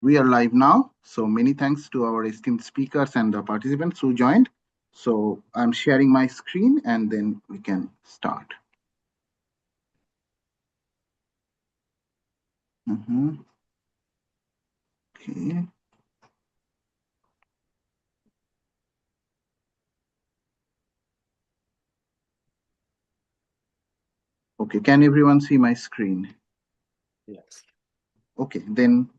We are live now. So many thanks to our esteemed speakers and the participants who joined. So I'm sharing my screen and then we can start. Okay. Okay, can everyone see my screen? Yes. Okay, then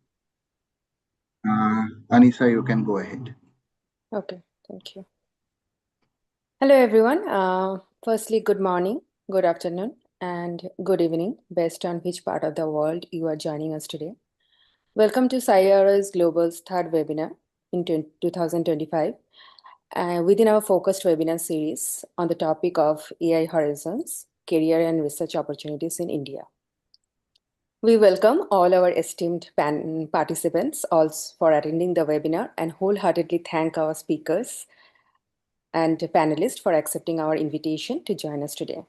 Anisa, you can go ahead. Okay, thank you. Hello, everyone. Firstly, good morning, good afternoon, and good evening, based on which part of the world you are joining us today. Welcome to SciRO's Global's third webinar in 2025, within our focused webinar series on the topic of AI Horizons, Career and Research Opportunities in India. We welcome all our esteemed participants also for attending the webinar and wholeheartedly thank our speakers and panelists for accepting our invitation to join us today.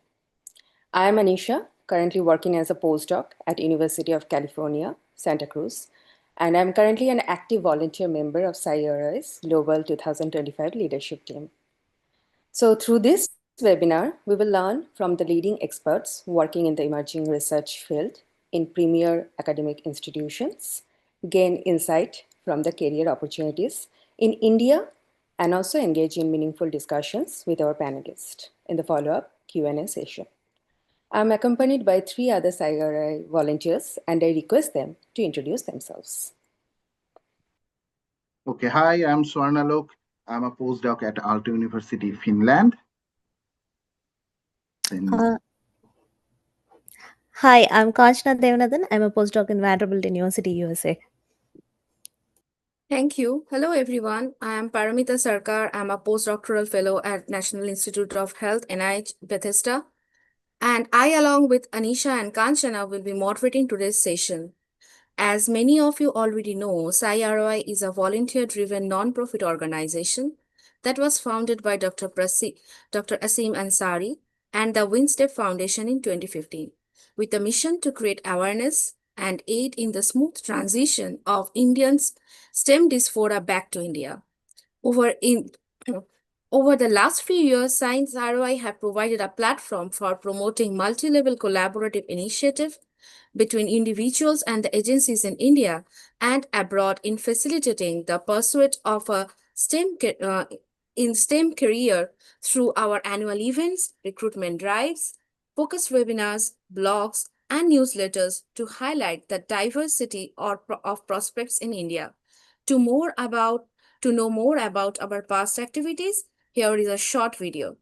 I am Anisha, currently working as a postdoc at University of California, Santa Cruz, and I'm currently an active volunteer member of SciRO's Global 2025 Leadership Team. So through this webinar, we will learn from the leading experts working in the emerging research field in premier academic institutions, gain insight from the career opportunities in India, and also engage in meaningful discussions with our panelists in the follow-up Q&A session. I'm accompanied by 3 other SciRO volunteers, and I request them to introduce themselves. Okay, hi, I'm Swarnalok. I'm a postdoc at Aalto University, Finland. Hi, I'm Kanchana Devanathan. I'm a postdoc in Vanderbilt University, USA. Thank you. Hello, everyone. I am Paramita Sarkar. I'm a postdoctoral fellow at National Institute of Health, NIH, Bethesda. And I, along with Anisha and Kanchana, will be moderating today's session. As many of you already know, SciROI is a volunteer-driven non-profit organization that was founded by Dr. Asim Ansari and the Winstep Foundation in 2015, with a mission to create awareness and aid in the smooth transition of Indians' STEM dysphoria back to India. Over the last few years, SciROI have provided a platform for promoting multi-level collaborative initiatives between individuals and the agencies in India and abroad in facilitating the pursuit of a STEM career through our annual events, recruitment drives, focused webinars, blogs, and newsletters to highlight the diversity of prospects in India. To know more about our past activities, here is a short video.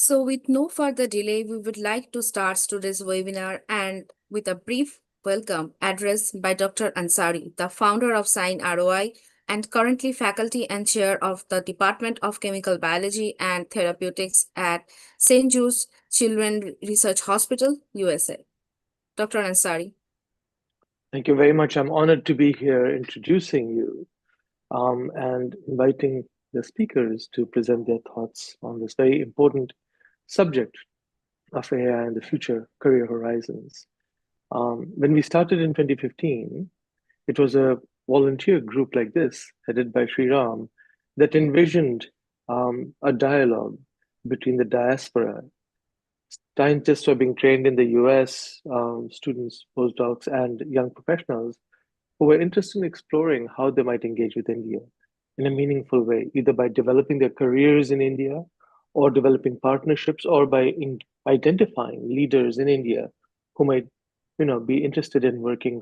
So with no further delay, we would like to start today's webinar and with a brief welcome address by Dr. Ansari, the founder of SciROI and currently faculty and chair of the Department of Chemical Biology and Therapeutics at St. Jude's Children's Research Hospital, USA. Dr. Ansari. Thank you very much. I'm honored to be here introducing you and inviting the speakers to present their thoughts on this very important subject of AI and the future career horizons. When we started in 2015, it was a volunteer group like this, headed by Sriram, that envisioned a dialogue between the diaspora scientists who are being trained in the US, students, postdocs, and young professionals who were interested in exploring how they might engage with India in a meaningful way, either by developing their careers in India or developing partnerships or by identifying leaders in India who might, be interested in working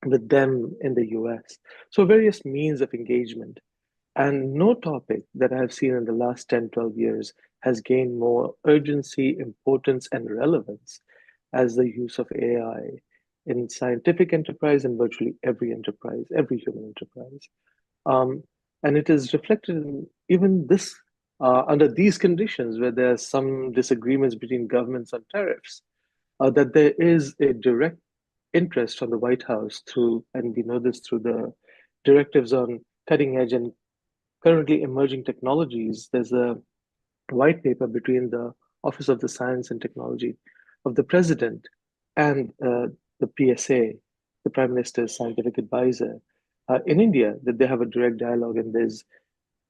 with them in the US. So various means of engagement. And no topic that I've seen in the last 10, 12 years has gained more urgency, importance, and relevance as the use of AI in scientific enterprise and virtually every enterprise, every human enterprise. And it is reflected in even this, under these conditions where there are some disagreements between governments on tariffs, that there is a direct interest from the White House through, and we know this through the directives on cutting edge and currently emerging technologies. There's a white paper between the Office of the Science and Technology of the President and the PSA, the Prime Minister's scientific advisor, in India, that they have a direct dialogue, and there's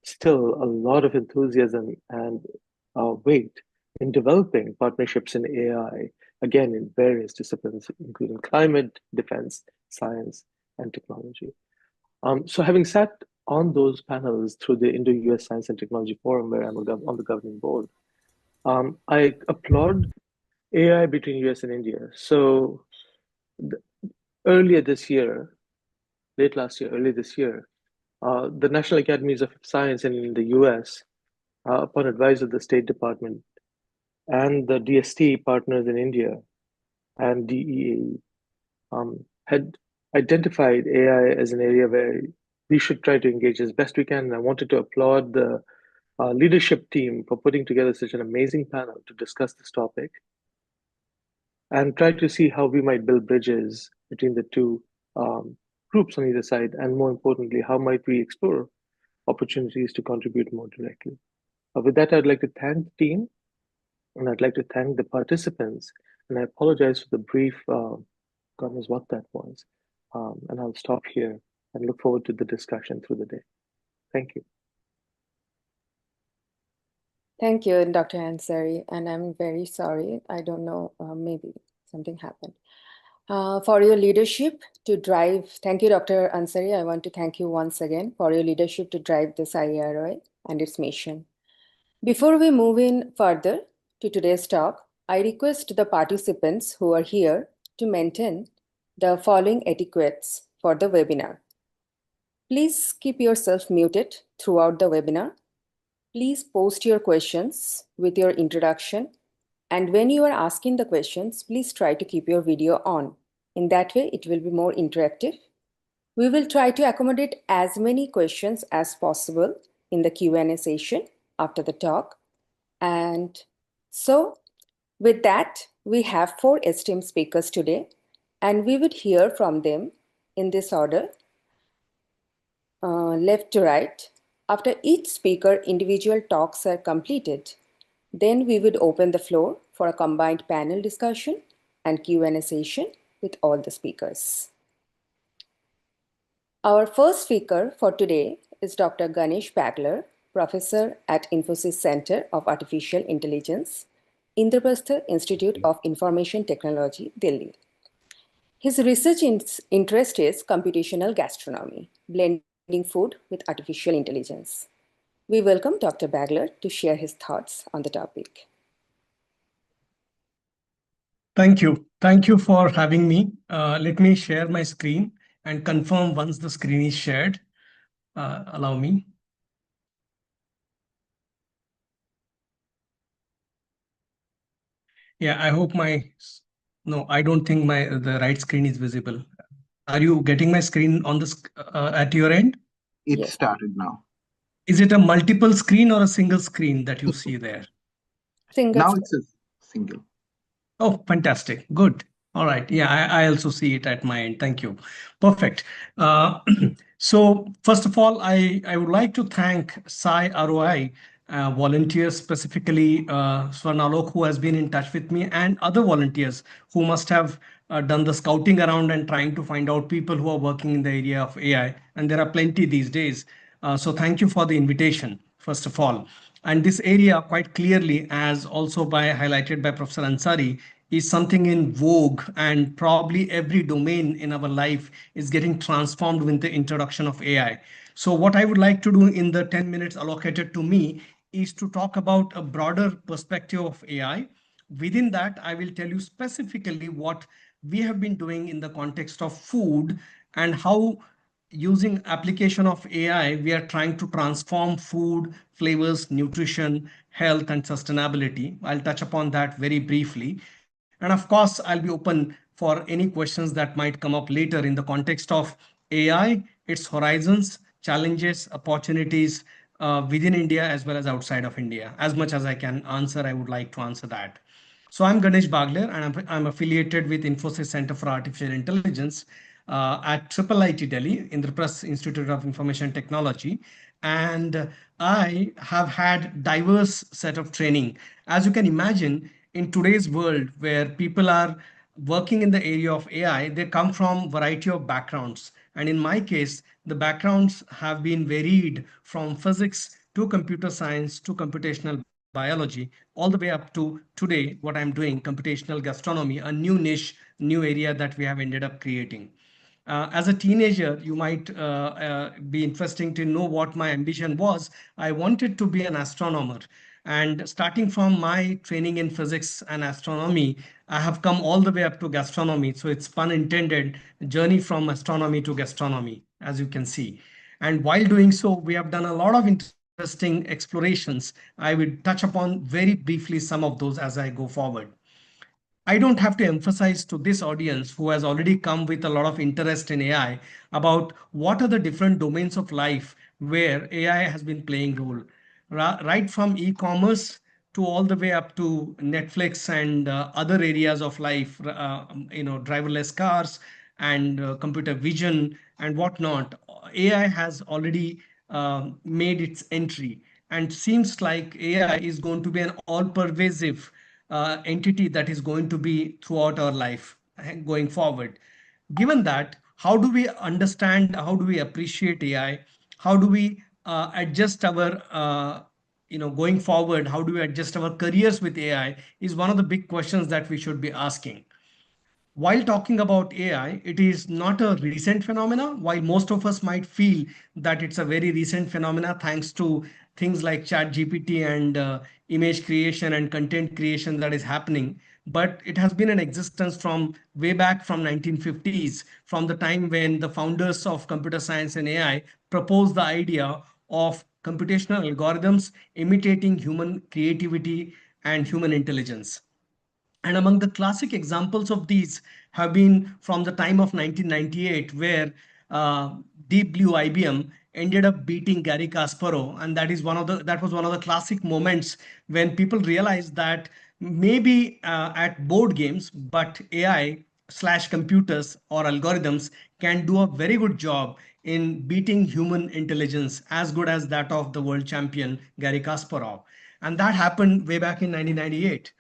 still a lot of enthusiasm and weight in developing partnerships in AI, again, in various disciplines, including climate, defense, science, and technology. So having sat on those panels through the Indo-US Science and Technology Forum, where I'm on the governing board, I applaud AI between US and India. So earlier this year, late last year, early this year, the National Academies of Science in the US, upon advice of the State Department and the DST partners in India and DEA, had identified AI as an area where we should try to engage as best we can. And I wanted to applaud the leadership team for putting together such an amazing panel to discuss this topic and try to see how we might build bridges between the two groups on either side. And more importantly, how might we explore opportunities to contribute more directly. With that, I'd like to thank the team, and I'd like to thank the participants. And I apologize for the brief, God knows what that was. And I'll stop here and look forward to the discussion through the day. Thank you. Thank you, Dr. Ansari, and I'm very sorry. I don't know, maybe something happened. For your leadership to drive, thank you, Dr. Ansari. I want to thank you once again for your leadership to drive this IROI and its mission. Before we move in further to today's talk, I request the participants who are here to maintain the following etiquettes for the webinar. Please keep yourself muted throughout the webinar. Please post your questions with your introduction. And when you are asking the questions, please try to keep your video on. In that way, it will be more interactive. We will try to accommodate as many questions as possible in the Q&A session after the talk. And so with that, we have 4 esteemed speakers today, and we would hear from them in this order, left to right. After each speaker, individual talks are completed. Then we would open the floor for a combined panel discussion and Q&A session with all the speakers. Our first speaker for today is Dr. Ganesh Bagler, Professor at Infosys Center of Artificial Intelligence, Indraprastha Institute of Information Technology, Delhi. His research interest is computational gastronomy, blending food with artificial intelligence. We welcome Dr. Bagler to share his thoughts on the topic. Thank you. Thank you for having me. Let me share my screen and confirm once the screen is shared. Allow me. Yeah, I hope no, I don't think the right screen is visible. Are you getting my screen on at your end? It Yes. started now. Is it a multiple screen or a single screen that you see there? Single. Now it's a single. Oh, fantastic. Good. All right. Yeah, I also see it at my end. Thank you. Perfect. So first of all, I would like to thank SciROI volunteers, specifically Swarnalok, who has been in touch with me, and other volunteers who must have done the scouting around and trying to find out people who are working in the area of AI. And there are plenty these days. So thank you for the invitation, first of all. And this area, quite clearly, as also highlighted by Professor Ansari, is something in vogue, and probably every domain in our life is getting transformed with the introduction of AI. So what I would like to do in the 10 minutes allocated to me is to talk about a broader perspective of AI. Within that, I will tell you specifically what we have been doing in the context of food, and how using application of AI, we are trying to transform food, flavors, nutrition, health, and sustainability. I'll touch upon that very briefly. And of course, I'll be open for any questions that might come up later in the context of AI, its horizons, challenges, opportunities within India as well as outside of India. As much as I can answer, I would like to answer that. So I'm Ganesh Bagler, and I'm affiliated with Infosys Center for Artificial Intelligence at IIIT Delhi, Indraprasth Institute of Information Technology. And I have had diverse set of training. As you can imagine, in today's world where people are working in the area of AI, they come from variety of backgrounds. And in my case, the backgrounds have been varied from physics to computer science to computational biology, all the way up to today, what I'm doing, computational gastronomy, a new niche, new area that we have ended up creating. As a teenager, you might be interesting to know what my ambition was. I wanted to be an astronomer. And starting from my training in physics and astronomy, I have come all the way up to gastronomy. So it's pun intended, journey from astronomy to gastronomy, as you can see. And while doing so, we have done a lot of interesting explorations. I will touch upon very briefly some of those as I go forward. I don't have to emphasize to this audience who has already come with a lot of interest in AI about what are the different domains of life where AI has been playing role, right from e-commerce to all the way up to Netflix and other areas of life, driverless cars and computer vision and whatnot. AI has already made its entry, and seems like AI is going to be an all-pervasive entity that is going to be throughout our life going forward. Given that, how do we understand, how do we appreciate AI? How do we adjust our, going forward, how do we adjust our careers with AI is one of the big questions that we should be asking. While talking about AI, it is not a recent phenomena. While most of us might feel that it's a very recent phenomena, thanks to things like ChatGPT and image creation and content creation that is happening, but it has been in existence from way back from 1950s, from the time when the founders of computer science and AI proposed the idea of computational algorithms imitating human creativity and human intelligence. And among the classic examples of these have been from the time of 1998, where Deep Blue IBM ended up beating Garry Kasparov, and that was one of the classic moments when people realized that maybe at board games, but AI/computers or algorithms can do a very good job in beating human intelligence as good as that of the world champion Garry Kasparov. And that happened way back in 1998.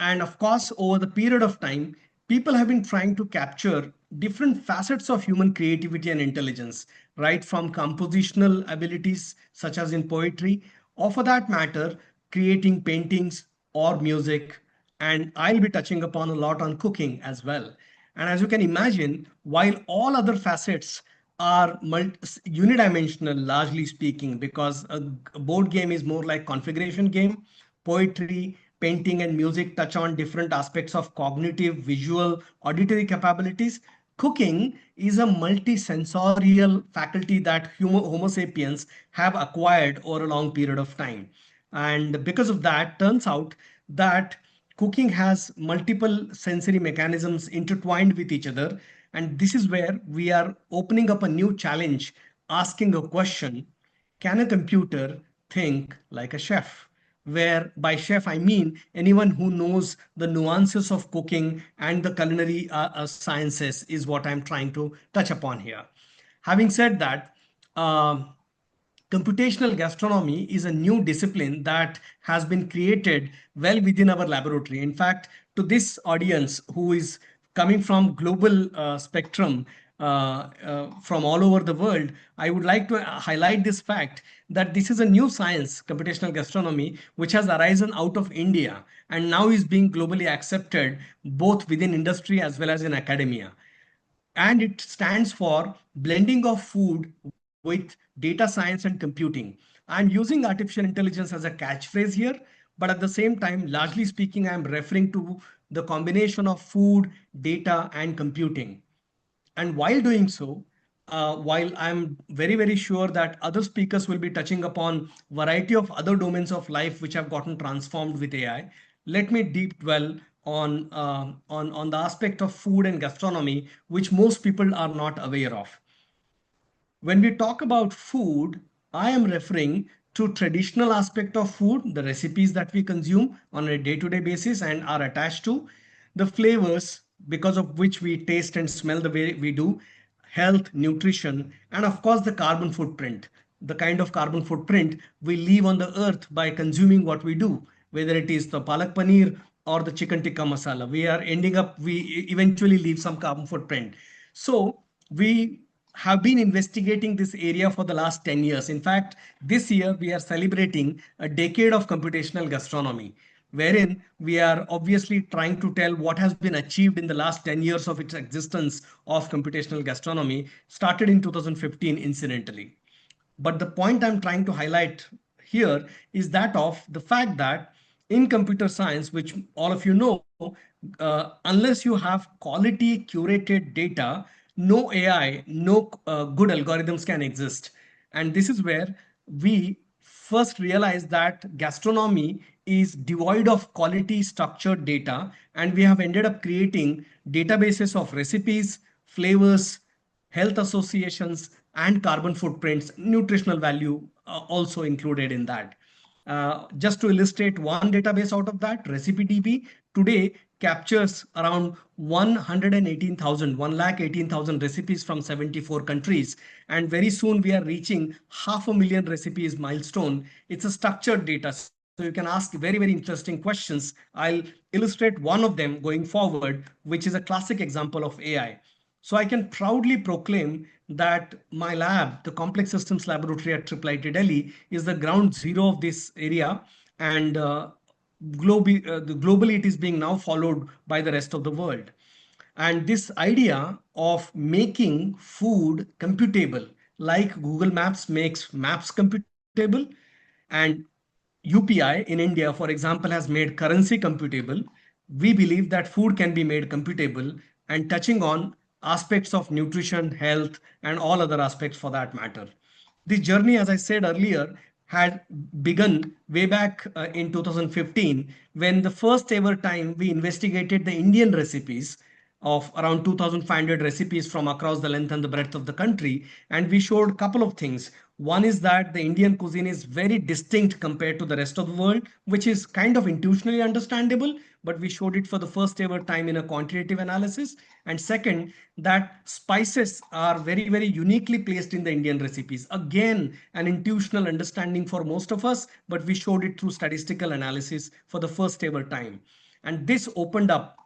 And of course, over the period of time, people have been trying to capture different facets of human creativity and intelligence, right from compositional abilities, such as in poetry, or for that matter, creating paintings or music. And I'll be touching upon a lot on cooking as well. And as you can imagine, while all other facets are unidimensional, largely speaking, because a board game is more like configuration game, poetry, painting, and music touch on different aspects of cognitive, visual, auditory capabilities. Cooking is a multi-sensorial faculty that Homo sapiens have acquired over a long period of time. And because of that, turns out that cooking has multiple sensory mechanisms intertwined with each other. And this is where we are opening up a new challenge, asking a question: can a computer think like a chef? Where by chef, I mean anyone who knows the nuances of cooking and the culinary sciences is what I'm trying to touch upon here. Having said that, computational gastronomy is a new discipline that has been created well within our laboratory. In fact, to this audience who is coming from global spectrum, from all over the world, I would like to highlight this fact that this is a new science, computational gastronomy, which has arisen out of India and now is being globally accepted both within industry as well as in academia. And it stands for blending of food with data science and computing. I'm using artificial intelligence as a catchphrase here, but at the same time, largely speaking, I'm referring to the combination of food, data, and computing. And while doing so, while I'm very, very sure that other speakers will be touching upon variety of other domains of life which have gotten transformed with AI, let me deep dwell on the aspect of food and gastronomy, which most people are not aware of. When we talk about food, I am referring to traditional aspect of food, the recipes that we consume on a day-to-day basis and are attached to, the flavors because of which we taste and smell the way we do, health, nutrition, and of course the carbon footprint, the kind of carbon footprint we leave on the earth by consuming what we do, whether it is the palak paneer or the chicken tikka masala. We eventually leave some carbon footprint. So we have been investigating this area for the last 10 years. In fact, this year we are celebrating a decade of computational gastronomy, wherein we are obviously trying to tell what has been achieved in the last 10 years of its existence of computational gastronomy, started in 2015 incidentally. But the point I'm trying to highlight here is that of the fact that in computer science, which all of you know, unless you have quality curated data, no AI, no good algorithms can exist. And this is where we first realized that gastronomy is devoid of quality structured data, and we have ended up creating databases of recipes, flavors, health associations, and carbon footprints, nutritional value also included in that. Just to illustrate one database out of that, RecipeDB today captures around 118,000 recipes from 74 countries. And very soon we are reaching 500,000 recipes milestone. It's a structured data. So you can ask very, very interesting questions. I'll illustrate one of them going forward, which is a classic example of AI. So I can proudly proclaim that my lab, the Complex Systems Laboratory at IIIT Delhi, is the ground zero of this area. And globally, it is being now followed by the rest of the world. And this idea of making food computable, like Google Maps makes maps computable, and UPI in India, for example, has made currency computable. We believe that food can be made computable, and touching on aspects of nutrition, health, and all other aspects for that matter. This journey, as I said earlier, had begun way back in 2015, when the first ever time we investigated the Indian recipes of around 2,500 recipes from across the length and the breadth of the country. And we showed a couple of things. One is that the Indian cuisine is very distinct compared to the rest of the world, which is kind of intuitionally understandable, but we showed it for the first ever time in a quantitative analysis. And second, that spices are very, very uniquely placed in the Indian recipes. Again, an intuitional understanding for most of us, but we showed it through statistical analysis for the first ever time. And this opened up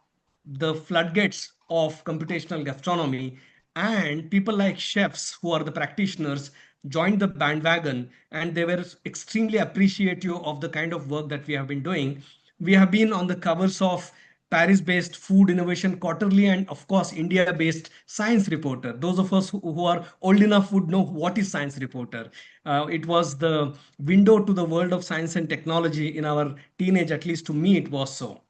the floodgates of computational gastronomy, and people like chefs who are the practitioners joined the bandwagon, and they were extremely appreciative of the kind of work that we have been doing. We have been on the covers of Paris-based Food Innovation Quarterly and of course India-based Science Reporter. Those of us who are old enough would know what is Science Reporter. It was the window to the world of science and technology in our teenage, at least to me it was so.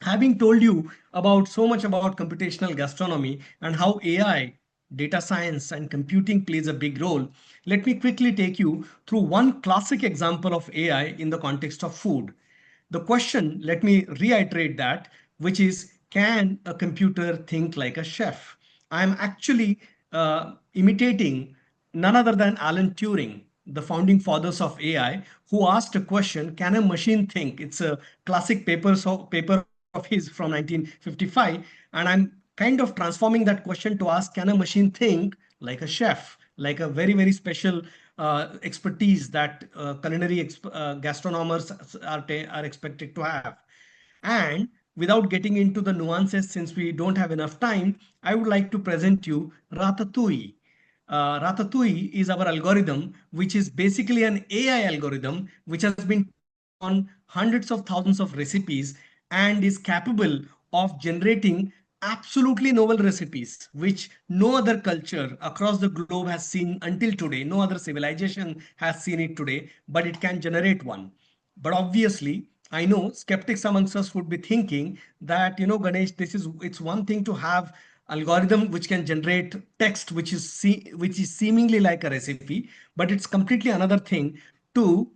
Having told you about so much about computational gastronomy and how AI, data science, and computing plays a big role, let me quickly take you through one classic example of AI in the context of food. The question, let me reiterate that, which is, can a computer think like a chef? I'm actually imitating none other than Alan Turing, the founding fathers of AI, who asked a question, can a machine think? It's a classic paper of his from 1955. And I'm kind of transforming that question to ask, can a machine think like a chef, like a very, very special expertise that culinary gastronomers are expected to have? And without getting into the nuances, since we don't have enough time, I would like to present you Ratatouille. Ratatouille is our algorithm, which is basically an AI algorithm, which has been on hundreds of thousands of recipes and is capable of generating absolutely novel recipes, which no other culture across the globe has seen until today. No other civilization has seen it today, but it can generate one. But obviously, I know skeptics amongst us would be thinking that, Ganesh, it's one thing to have algorithm which can generate text which is seemingly like a recipe, but it's completely another thing to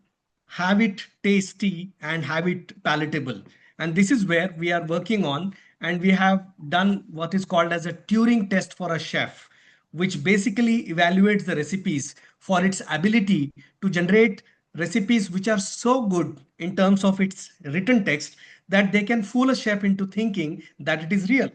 have it tasty and have it palatable. And this is where we are working on, and we have done what is called as a Turing test for a chef, which basically evaluates the recipes for its ability to generate recipes which are so good in terms of its written text that they can fool a chef into thinking that it is real.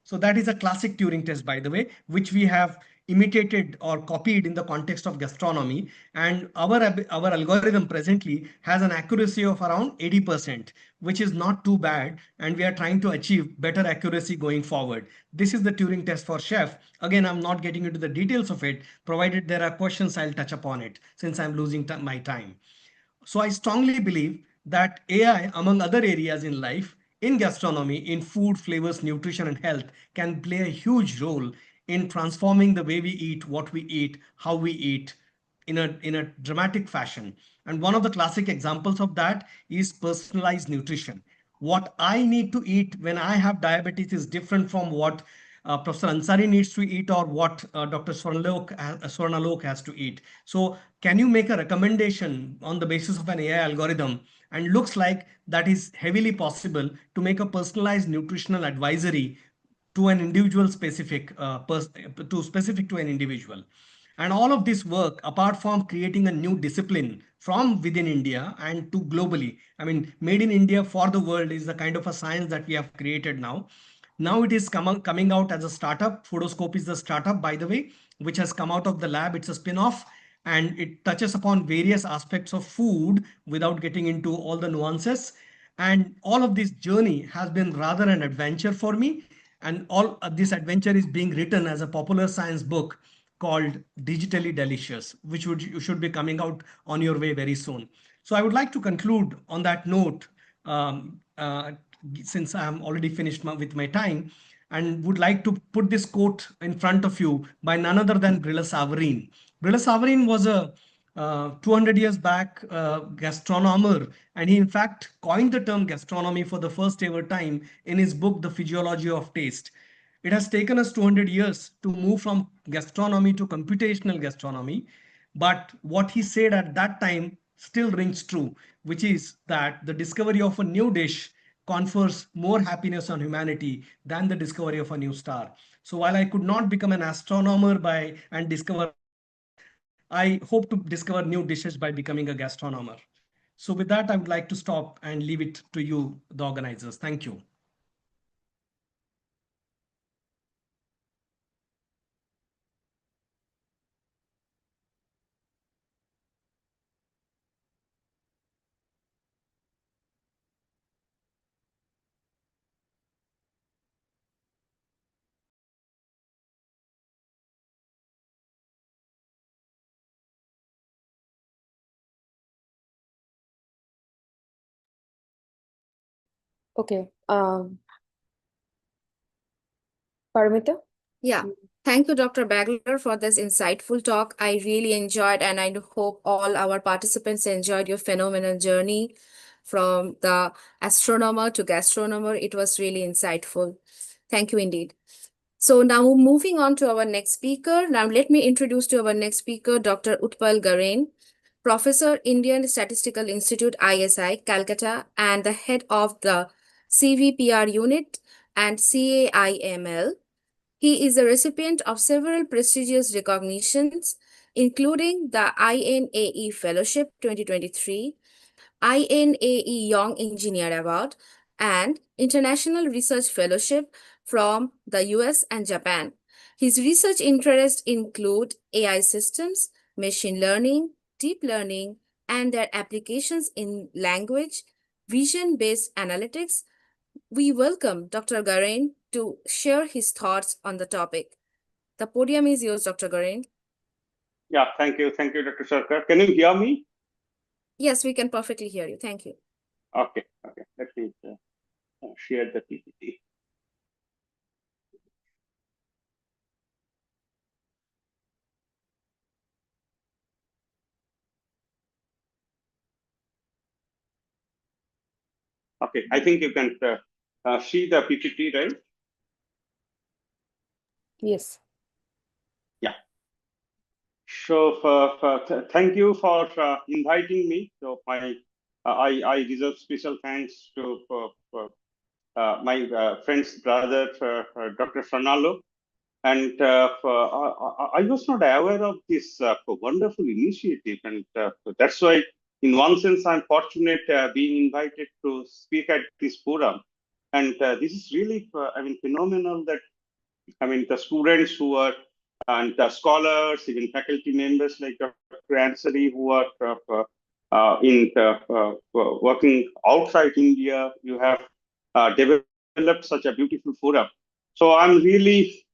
So that is a classic Turing test, by the way, which we have imitated or copied in the context of gastronomy. And our algorithm presently has an accuracy of around 80%, which is not too bad. And we are trying to achieve better accuracy going forward. This is the Turing test for chef. Again, I'm not getting into the details of it. Provided there are questions, I'll touch upon it since I'm losing my time. So I strongly believe that AI, among other areas in life, in gastronomy, in food, flavors, nutrition, and health, can play a huge role in transforming the way we eat, what we eat, how we eat in a dramatic fashion. And one of the classic examples of that is personalized nutrition. What I need to eat when I have diabetes is different from what Professor Ansari needs to eat or what Dr. Swarnalok has to eat. So can you make a recommendation on the basis of an AI algorithm? And looks like that is heavily possible to make a personalized nutritional advisory to an individual specific to an individual. And all of this work, apart from creating a new discipline from within India and to globally, I mean, made in India for the world is the kind of a science that we have created now. Now it is coming out as a startup. Foodoscope is the startup, by the way, which has come out of the lab. It's a spin-off, and it touches upon various aspects of food without getting into all the nuances. And all of this journey has been rather an adventure for me. And all this adventure is being written as a popular science book called Digitally Delicious, which should be coming out on your way very soon. So I would like to conclude on that note, since I'm already finished with my time, and would like to put this quote in front of you by none other than Brilla Savarin. Brilla Savarin was a 200 years back gastronomer, and he in fact coined the term gastronomy for the first ever time in his book, The Physiology of Taste. It has taken us 200 years to move from gastronomy to computational gastronomy. But what he said at that time still rings true, which is that the discovery of a new dish confers more happiness on humanity than the discovery of a new star. So while I could not become an astronomer and discover, I hope to discover new dishes by becoming a gastronomer. So with that, I would like to stop and leave it to you, the organizers. Thank you. Okay. Paramita? Yeah. Thank you, Dr. Bagler, for this insightful talk. I really enjoyed, and I hope all our participants enjoyed your phenomenal journey from the astronomer to gastronomer. It was really insightful. Thank you indeed. So now moving on to our next speaker. Now let me introduce to our next speaker, Dr. Utpal Garain, Professor, Indian Statistical Institute, ISI, Calcutta, and the head of the CVPR unit and CAIML. He is a recipient of several prestigious recognitions, including the INAE Fellowship 2023, INAE Young Engineer Award, and International Research Fellowship from the US and Japan. His research interests include AI systems, machine learning, deep learning, and their applications in language, vision-based analytics, we welcome Dr. Garain to share his thoughts on the topic. The podium is yours, Dr. Garain. Yeah, thank you. Thank you, Dr. Sarkar. Can you hear me? Yes, we can perfectly hear you. Thank you. Okay. Let me share the PPT. Okay, I think you can see the PPT, right? Yes. Yeah. So thank you for inviting me. So I deserve special thanks to my friend's brother, Dr. Fernando. And I was not aware of this wonderful initiative. And that's why, in one sense, I'm fortunate being invited to speak at this forum. And this is really, phenomenal that, the students who are, and the scholars, even faculty members like Dr. Ansari, who are working outside India, you have developed such a beautiful forum. So I'm really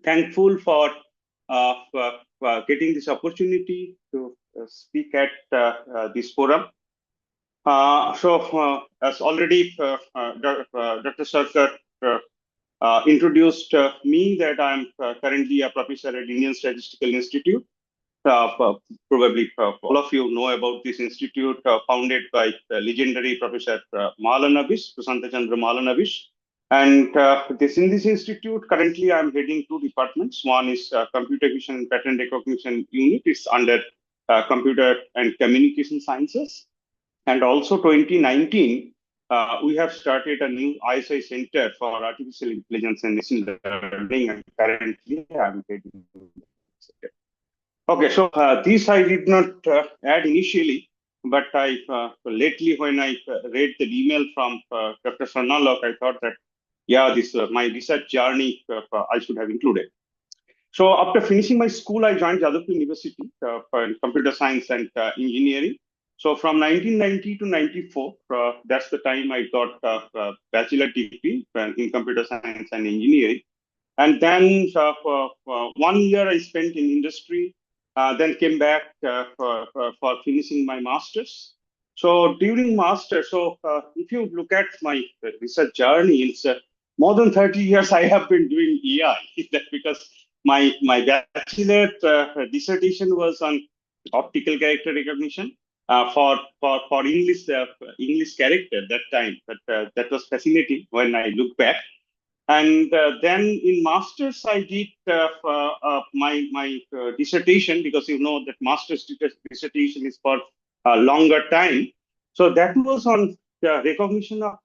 thankful for getting this opportunity to speak at this forum. As already Dr. Sarkar introduced me, that I'm currently a professor at Indian Statistical Institute. Probably all of you know about this institute, founded by legendary Professor Mahalanobis, Prasanta Chandra Mahalanobis. And in this institute, currently I'm heading two departments. One is Computer Vision and Pattern Recognition Unit. It's under Computer and Communication Sciences. And also 2019, we have started a new ISI Center for Artificial Intelligence and Machine Learning, and currently I'm heading. Okay, so this I did not add initially, but I lately when I read the email from Dr. Sarnalok, I thought that, yeah, this my research journey I should have included. So after finishing my school, I joined Jadavpur University for computer science and engineering. So from 1990 to 94, that's the time I got bachelor degree in computer science and engineering. And then for 1 year I spent in industry, then came back for finishing my master's. So during master's, if you look at my research journey, it's more than 30 years I have been doing AI. That's because my bachelor dissertation was on optical character recognition for English character that time. But that was fascinating when I look back. And then in master's, I did my dissertation, because you know that master's dissertation is for a longer time. So that was on the recognition of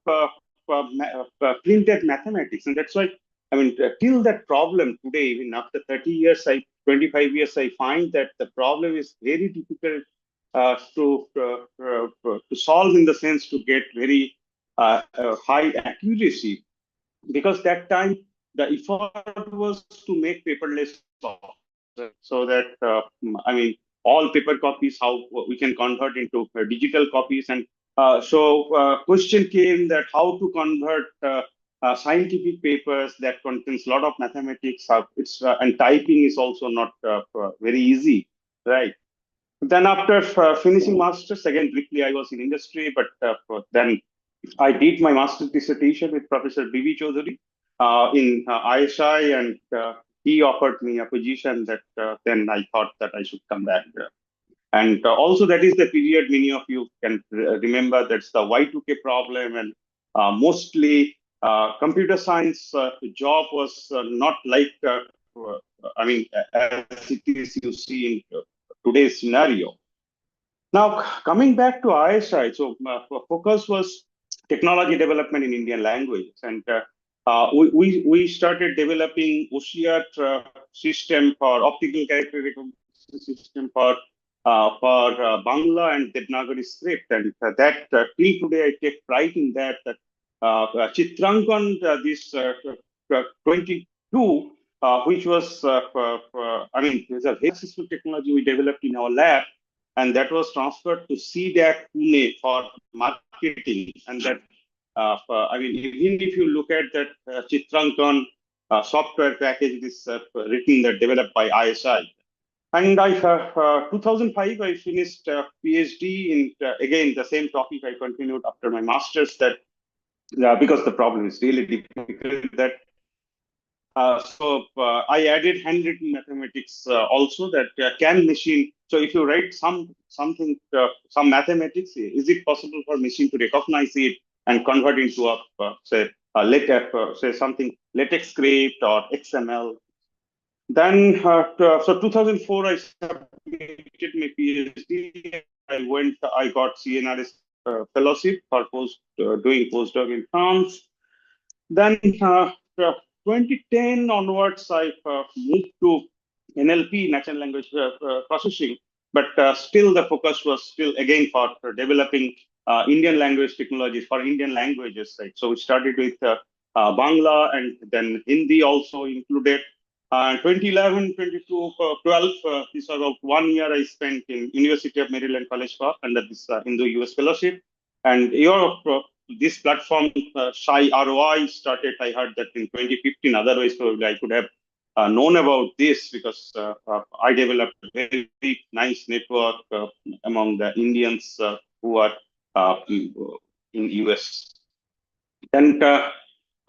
printed mathematics, and that's why till that problem today, even after 30 years, 25 years, I find that the problem is very difficult to solve, in the sense to get very high accuracy. Because that time the effort was to make paperless software, so that all paper copies, how we can convert into digital copies. And question came that how to convert scientific papers that contains a lot of mathematics. And typing is also not very easy, right? Then after finishing masters, again briefly, I was in industry, but then I did my master's dissertation with Professor B.V. Chaudhary in ISI, and he offered me a position that then I thought that I should come back. And also that is the period many of you can remember, that's the Y2K problem, and mostly computer science job was not like, as it is you see in today's scenario. Now, coming back to ISI, so focus was technology development in Indian languages, and we started developing OCR system for optical character recognition system for Bangla and Devanagari script, and that till today I take pride in that. Chitrankan, this 22, which was there's a very successful technology we developed in our lab, and that was transferred to CDAC Pune for marketing, and that I mean, even if you look at that Chitrankan software package, this developed by ISI. And 2005, I finished PhD in, again, the same topic. I continued after my master's that because the problem is really difficult that I added handwritten mathematics also that can machine. So if you write some mathematics, is it possible for machine to recognize it and convert into a say something LaTeX script or XML? Then, so 2004, I submitted my PhD. I got CNRS fellowship for doing postdoc in France. Then, 2010 onwards, I moved to NLP, natural language processing, but still the focus was still again for developing Indian language technologies for Indian languages. Right? So we started with Bangla and then Hindi also included. 2011, 12, this was about 1 year I spent in University of Maryland College Park under this Indo-US fellowship. And this platform, Shy ROI, started, I heard that in 2015, otherwise probably I could have known about this because I developed a very nice network among the Indians who are in US. And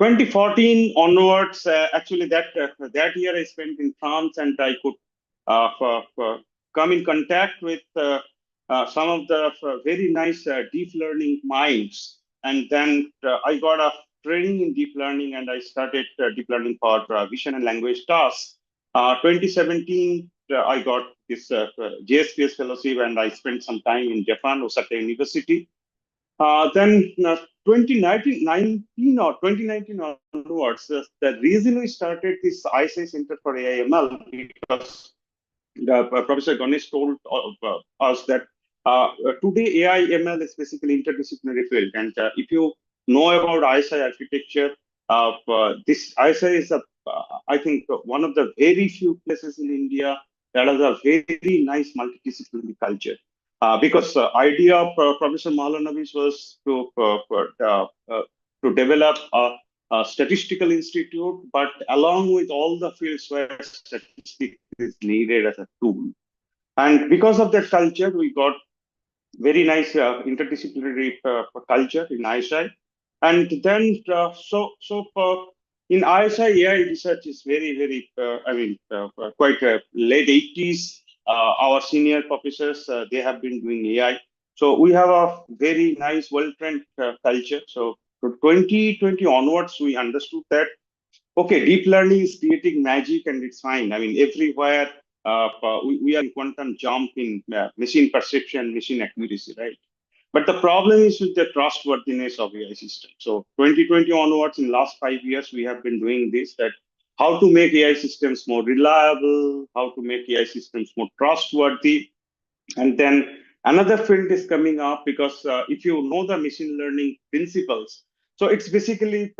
2014 onwards, actually that year I spent in France, and I could come in contact with some of the very nice deep learning minds. And then I got a training in deep learning, and I started deep learning for vision and language tasks. 2017, I got this JSPS fellowship, and I spent some time in Japan, Osaka University. Then 2019 onwards, the reason we started this ISI Center for AI/ML because Professor Ganesh told us that today AI/ML is basically interdisciplinary field, and if you know about ISI architecture, this ISI is I think one of the very few places in India that has a very nice multidisciplinary culture. Because the idea of Professor Mahalanobis was to develop a statistical institute, but along with all the fields where statistics is needed as a tool. And because of that culture, we got very nice interdisciplinary culture in ISI. And then, in ISI, AI research is very, quite late 80s. Our senior professors, they have been doing AI. So we have a very nice, well-trained culture. So from 2020 onwards, we understood that, okay, deep learning is creating magic and it's fine. I mean, everywhere we are in quantum jump in machine perception, machine accuracy, right? But the problem is with the trustworthiness of AI systems. So 2020 onwards, in the last 5 years, we have been doing this, that how to make AI systems more reliable, how to make AI systems more trustworthy. And then another field is coming up because if you know the machine learning principles, so it's basically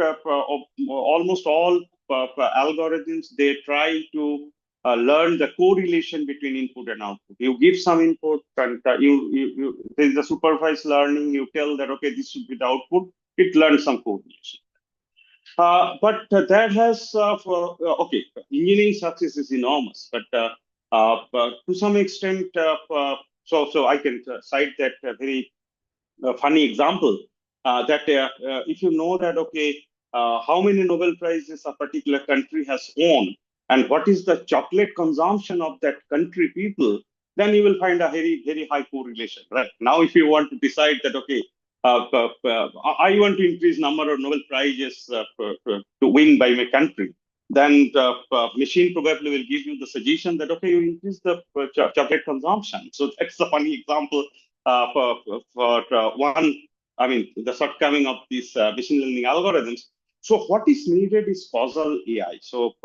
almost all algorithms, they try to learn the correlation between input and output. You give some input and there's the supervised learning, you tell that, okay, this should be the output, it learns some correlation. But that has, okay, engineering success is enormous, but to some extent, so I can cite that very funny example that if you know that, okay, how many Nobel Prizes a particular country has won, and what is the chocolate consumption of that country people, then you will find a very, very high correlation, right? Now, if you want to decide that, okay, I want to increase number of Nobel Prizes to win by my country, then the machine probably will give you the suggestion that, okay, you increase the chocolate consumption. So that's a funny example for one, I mean, the shortcoming of these machine learning algorithms. So what is needed is causal AI. So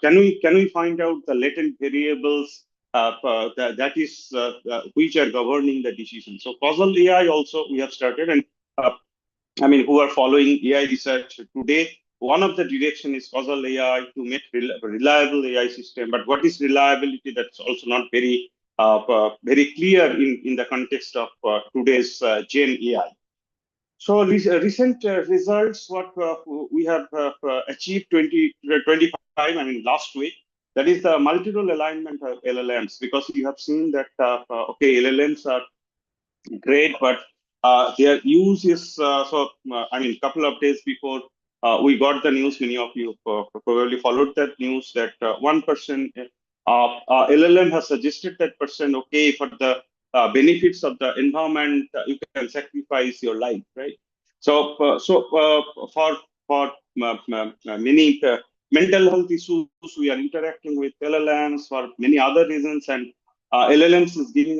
can we find out the latent variables that is which are governing the decision? So causal AI also we have started, and I mean, who are following AI research today, one of the direction is causal AI to make reliable AI system. But what is reliability? That's also not very very clear in the context of today's Gen AI. So recent results, what we have achieved 2025, I mean last week, that is the multi-role alignment of LLMs, because you have seen that, okay, LLMs are great, but their use is, I mean, couple of days before we got the news, many of you probably followed that news, that one person, LLM has suggested that person, okay, for the benefits of the environment, you can sacrifice your life, right? So, for many mental health issues, we are interacting with LLMs for many other reasons, and LLMs is giving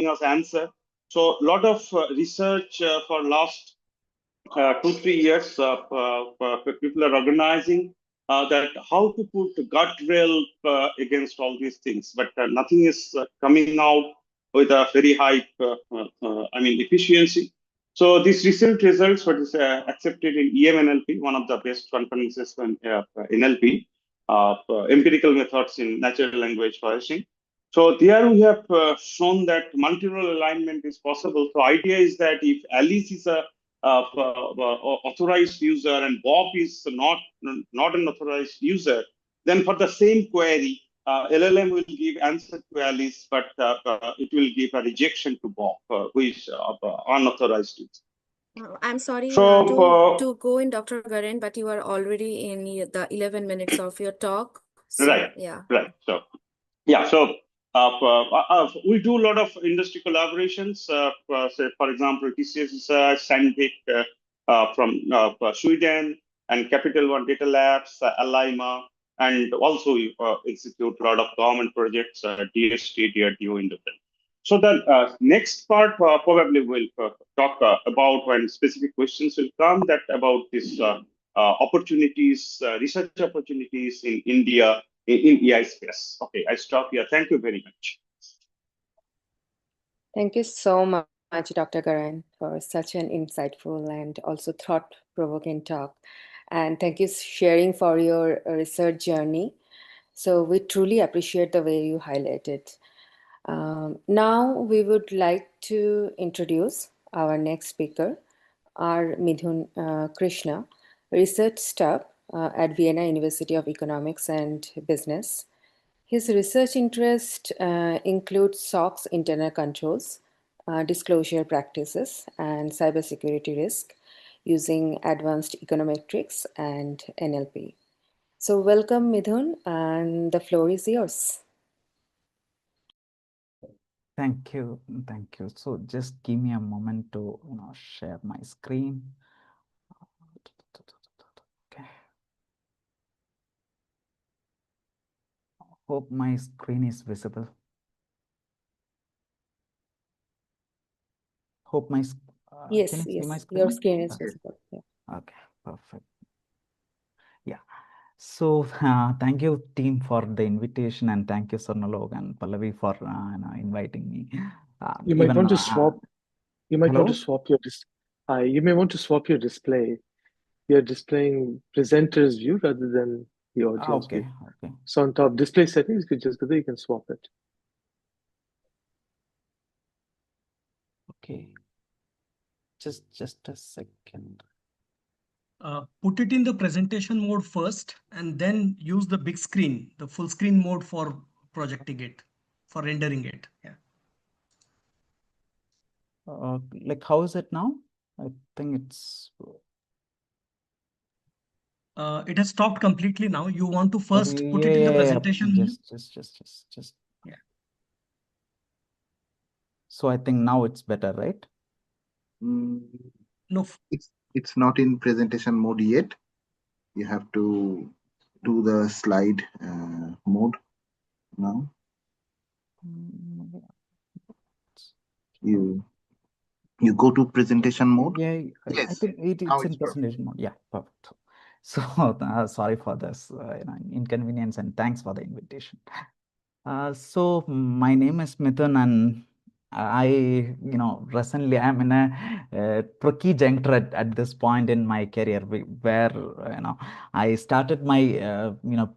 us answer. So a lot of research for last 2-3 years, people are organizing that how to put guardrail against all these things, but nothing is coming out with a very high, I mean, efficiency. So these recent results, what is accepted in EMNLP, one of the best conferences on NLP, empirical methods in natural language processing. So there we have shown that multi-role alignment is possible. So idea is that if Alice is a authorized user and Bob is not an authorized user, then for the same query, LLM will give answer to Alice, but it will give a rejection to Bob, who is unauthorized user. I'm sorry So, to go in, Dr. Garin, but you are already in the 11 minutes of your talk. So, right, yeah. right. So, yeah, so we do a lot of industry collaborations. Say, for example, TCS Research, Sandvik from Sweden, and Capital One Data Labs, Alima, and also execute a lot of government projects, DST, DRDO, independent. So the next part probably we'll talk about when specific questions will come, that about this opportunities, research opportunities in India in AI space. Okay, I stop here. Thank you very much. Thank you so much, Dr. Garan, for such an insightful and also thought-provoking talk. And thank you sharing for your research journey. So we truly appreciate the way you highlighted. Now we would like to introduce our next speaker, R. Midhun Krishna, research staff at Vienna University of Economics and Business. His research interest includes SOX internal controls, disclosure practices, and cybersecurity risk using advanced econometrics and NLP. So welcome, Midhun, and the floor is yours. Thank you. Thank you. So just give me a moment to share my screen. Okay. Hope my screen is visible. Hope my yes, can you yes, see my screen? your screen is visible. Yeah. Okay, perfect. Yeah. So thank you, team, for the invitation, and thank you, Sarnalok and Pallavi, for inviting me. You might want to swap. You might want to hello? swap your you may want to swap your display. You're displaying presenter's view rather than the audience Okay, view. okay. So on top display settings, you could just go there. You can swap it. Okay. Just a second. Put it in the presentation mode first, and then use the big screen, the full screen mode for projecting it, for rendering it. Yeah. Like, how is it now? I think it's. It has stopped completely now. You want to first Okay, put it in the presentation mode. Just. Yeah. So I think now it's better, right? No. It's not in presentation mode yet. You have to do the slide mode now. You go to presentation mode. Yeah, Yes. I think it's in presentation mode. Yeah, perfect. So sorry for this inconvenience, and thanks for the invitation. So my name is Mithun, and I, recently I'm in a tricky juncture at this point in my career where, I started my,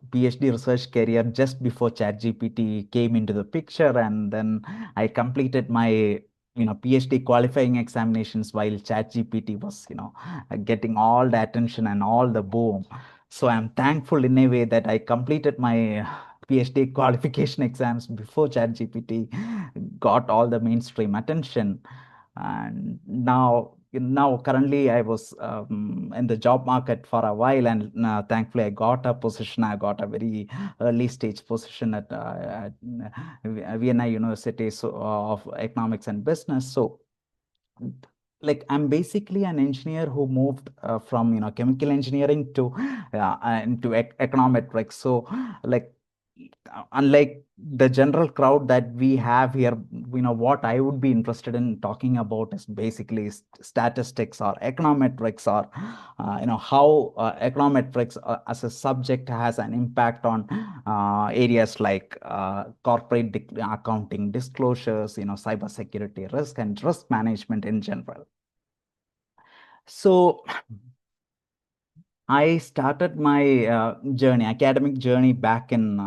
PhD research career just before ChatGPT came into the picture, and then I completed my PhD qualifying examinations while ChatGPT was, getting all the attention and all the boom. So I'm thankful in a way that I completed my PhD qualification exams before ChatGPT got all the mainstream attention. And now currently I was in the job market for a while, and thankfully I got a position. I got a very early stage position at Vienna University of Economics and Business. So like I'm basically an engineer who moved from chemical engineering to into econometrics. So like unlike the general crowd that we have here, what I would be interested in talking about is basically statistics or econometrics, or how econometrics as a subject has an impact on areas like corporate accounting, disclosures, cybersecurity risk, and risk management in general. So I started my academic journey back in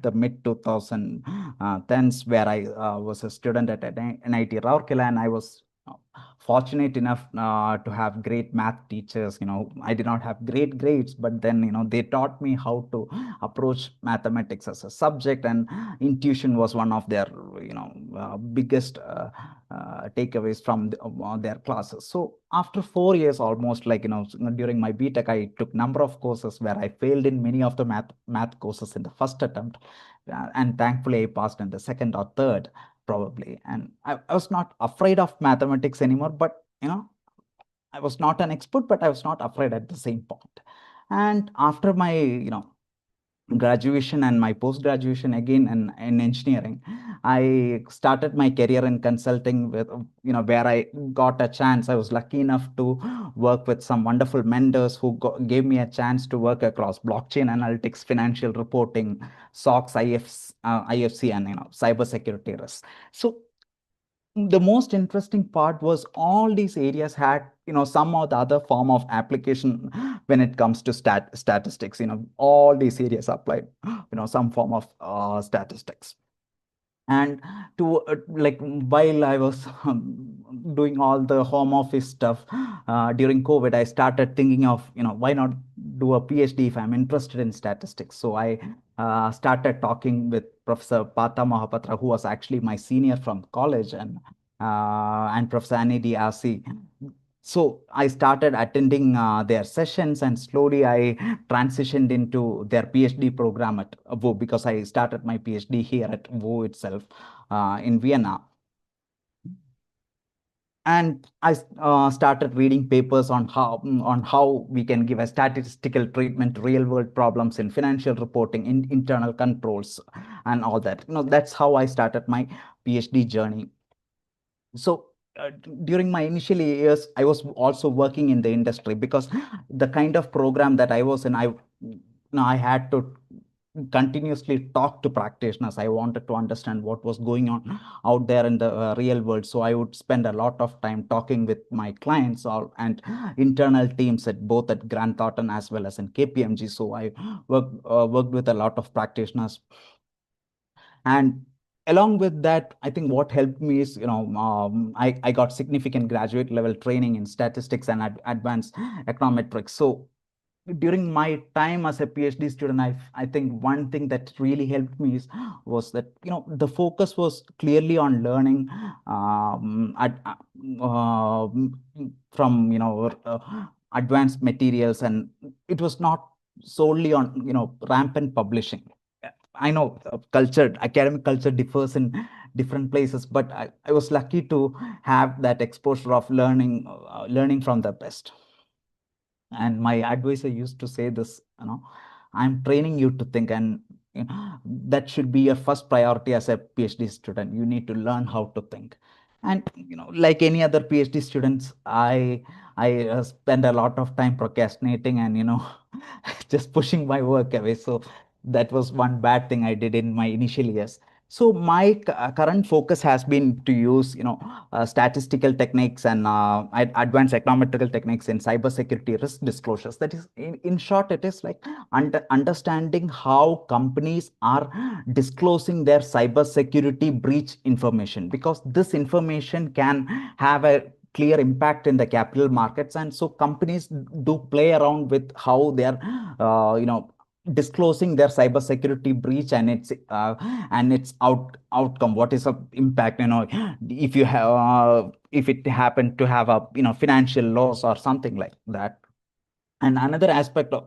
the mid 2010s, where I was a student at NIT Rourkela, and I was fortunate enough to have great math teachers. I did not have great grades, but then they taught me how to approach mathematics as a subject, and intuition was one of their biggest takeaways from their classes. So after 4 years almost, during my BTech, I took number of courses where I failed in many of the math courses in the first attempt, and thankfully I passed in the second or third probably. And I was not afraid of mathematics anymore, but I was not an expert, but I was not afraid at the same point. And after my graduation and my post-graduation again in engineering, I started my career in consulting with where I got a chance. I was lucky enough to work with some wonderful mentors who gave me a chance to work across blockchain analytics, financial reporting, SOX, IFC, and cybersecurity risk. So the most interesting part was all these areas had some or the other form of application when it comes to statistics. All these areas applied some form of statistics. And to while I was doing all the home office stuff during COVID, I started thinking of why not do a PhD if I'm interested in statistics. So I started talking with Professor Partha Mohapatra, who was actually my senior from college, and Professor Anidhi Asi. So I started attending their sessions, and slowly I transitioned into their PhD program at WU, because I started my PhD here at WU itself in Vienna. And I started reading papers on how we can give a statistical treatment to real world problems in financial reporting, in internal controls, and all that. That's how I started my PhD journey. So during my initial years, I was also working in the industry, because the kind of program that I was in, I had to continuously talk to practitioners. I wanted to understand what was going on out there in the real world. So I would spend a lot of time talking with my clients and internal teams at both at Grant Thornton as well as in KPMG. So I worked with a lot of practitioners. And along with that, I think what helped me is, I got significant graduate level training in statistics and advanced econometrics. So during my time as a PhD student, I think one thing that really helped me was that the focus was clearly on learning from advanced materials, and it was not solely on rampant publishing. I know academic culture differs in different places, but I was lucky to have that exposure of learning from the best. And my advisor used to say this, I'm training you to think, and that should be your first priority as a PhD student. You need to learn how to think. And like any other PhD students, I spend a lot of time procrastinating and just pushing my work away. So that was one bad thing I did in my initial years. So my current focus has been to use, statistical techniques and advanced econometrical techniques in cybersecurity risk disclosures. That is, in short, it is like understanding how companies are disclosing their cybersecurity breach information, because this information can have a clear impact in the capital markets, and so companies do play around with how they are, disclosing their cybersecurity breach and its outcome. What is the impact? If you have if it happened to have a financial loss or something like that. And another aspect of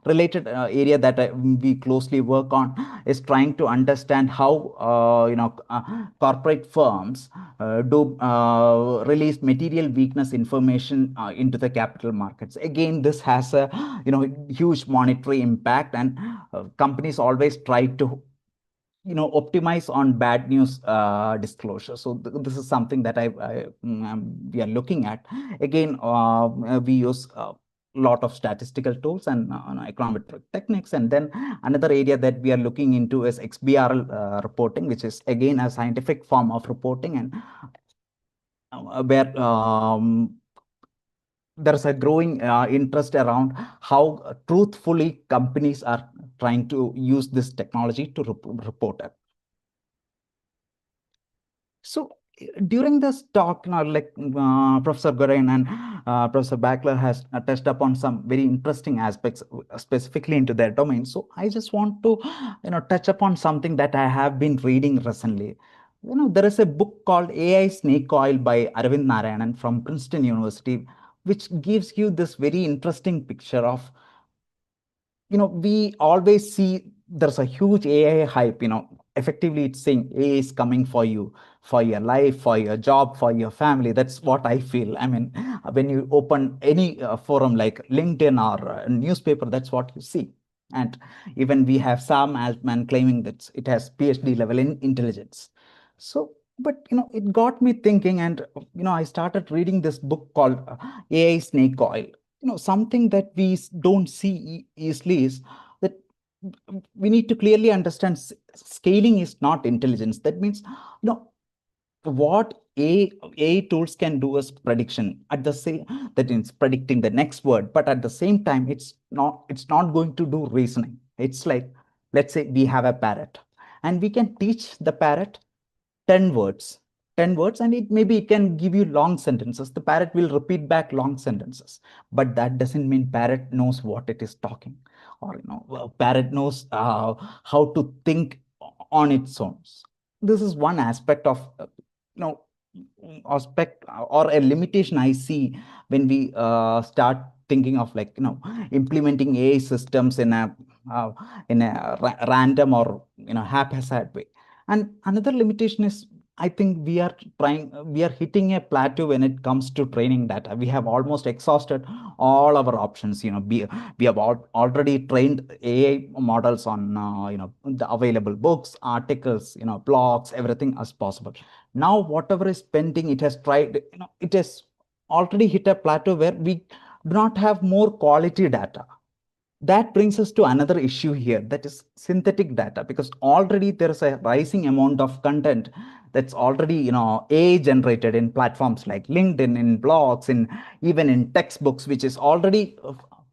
related area that we closely work on is trying to understand how corporate firms do release material weakness information into the capital markets. Again, this has a huge monetary impact, and companies always try to optimize on bad news disclosure. So this is something that we are looking at. Again, we use lot of statistical tools and econometric techniques. And then another area that we are looking into is XBRL reporting, which is again a scientific form of reporting, and where there's a growing interest around how truthfully companies are trying to use this technology to report it. So during this talk, like Professor Gorain and Professor Backler has touched upon some very interesting aspects specifically into their domain. So I just want to, touch upon something that I have been reading recently. There is a book called AI Snake Oil by Arvind Narayanan from Princeton University, which gives you this very interesting picture of, we always see there's a huge AI hype, effectively it's saying AI is coming for you, for your life, for your job, for your family. That's what I feel. I mean, when you open any forum like LinkedIn or a newspaper, that's what you see. And even we have Sam Altman claiming that it has PhD level in intelligence. So, but it got me thinking, and I started reading this book called AI Snake Oil. Something that we don't see easily is that we need to clearly understand scaling is not intelligence. That means, what AI tools can do is prediction. At the same, that means predicting the next word, but at the same time, it's not going to do reasoning. It's like, let's say we have a parrot, and we can teach the parrot 10 words, and it can give you long sentences. The parrot will repeat back long sentences, but that doesn't mean parrot knows what it is talking, or parrot knows how to think on its own. This is one aspect of aspect or a limitation I see when we start thinking of implementing AI systems in a random or haphazard way. And another limitation is, I think we are hitting a plateau when it comes to training data. We have almost exhausted all our options. We have already trained AI models on the available books, articles, blogs, everything as possible. Now, whatever is pending, it has tried. It has already hit a plateau where we do not have more quality data. That brings us to another issue here, that is synthetic data, because already there is a rising amount of content that's already AI generated in platforms like LinkedIn, in blogs, even in textbooks, which is already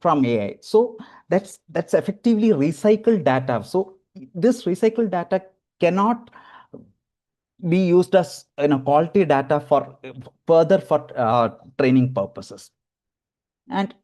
from AI. So that's effectively recycled data. So this recycled data cannot be used as quality data for further for training purposes. And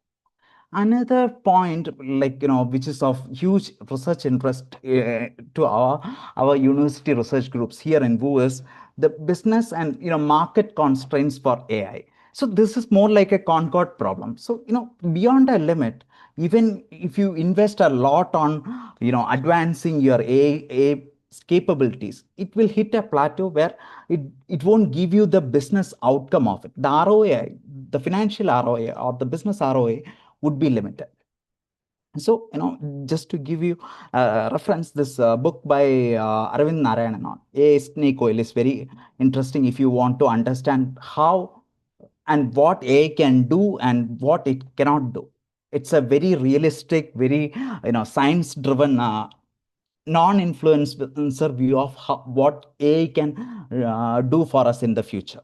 another point, which is of huge research interest to our university research groups here in WU, is the business and market constraints for AI. So this is more like a Concord problem. So beyond a limit, even if you invest a lot on advancing your AI capabilities, it will hit a plateau where it won't give you the business outcome of it. The ROI, the financial ROI or the business ROI would be limited. So, just to give you a reference, this book by Arvind Narayanan on AI Snake Oil is very interesting if you want to understand how and what AI can do and what it cannot do. It's a very realistic, very science-driven non-influencer view of what AI can do for us in the future.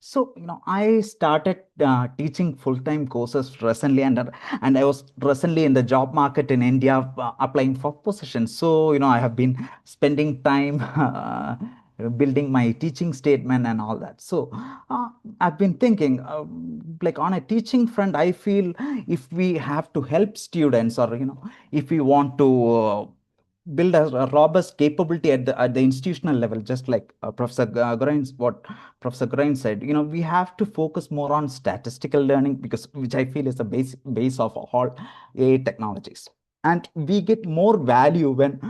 So, I started teaching full-time courses recently, and I was recently in the job market in India applying for positions. So, I have been spending time building my teaching statement and all that. So, I've been thinking, like on a teaching front, I feel if we have to help students, or if we want to build a robust capability at the institutional level, just like Professor Gorain said, we have to focus more on statistical learning, which I feel is the base of all AI technologies. And we get more value when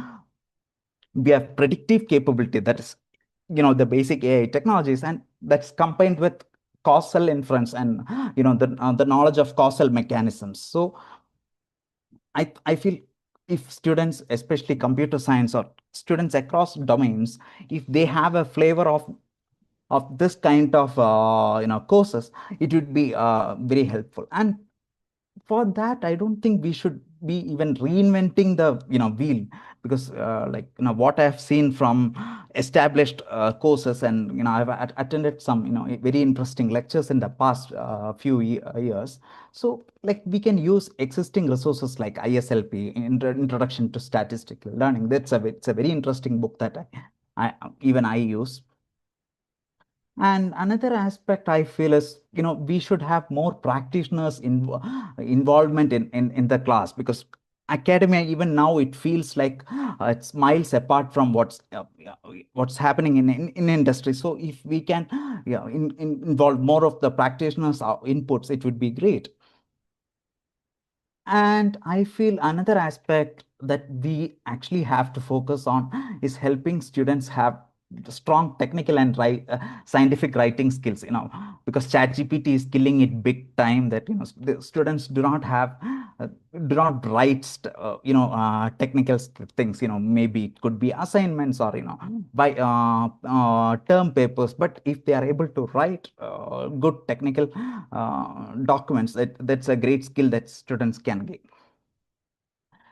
we have predictive capability, that is, the basic AI technologies, and that's combined with causal inference and, the knowledge of causal mechanisms. So I feel if students, especially computer science or students across domains, if they have a flavor of this kind of courses, it would be very helpful. And for that, I don't think we should be even reinventing the wheel, because what I have seen from established courses, and I've attended some very interesting lectures in the past few years. So we can use existing resources like ISLP, Introduction to Statistical Learning. It's a very interesting book that I use. And another aspect I feel is, we should have more practitioners involvement in the class, because academia, even now, it feels like it's miles apart from what's happening in industry. So if we can involve more of the practitioners' inputs, it would be great. And I feel another aspect that we actually have to focus on is helping students have strong technical and scientific writing skills, because ChatGPT is killing it big time, that the students do not write technical things. Maybe it could be assignments, or by term papers, but if they are able to write good technical documents, that's a great skill that students can gain.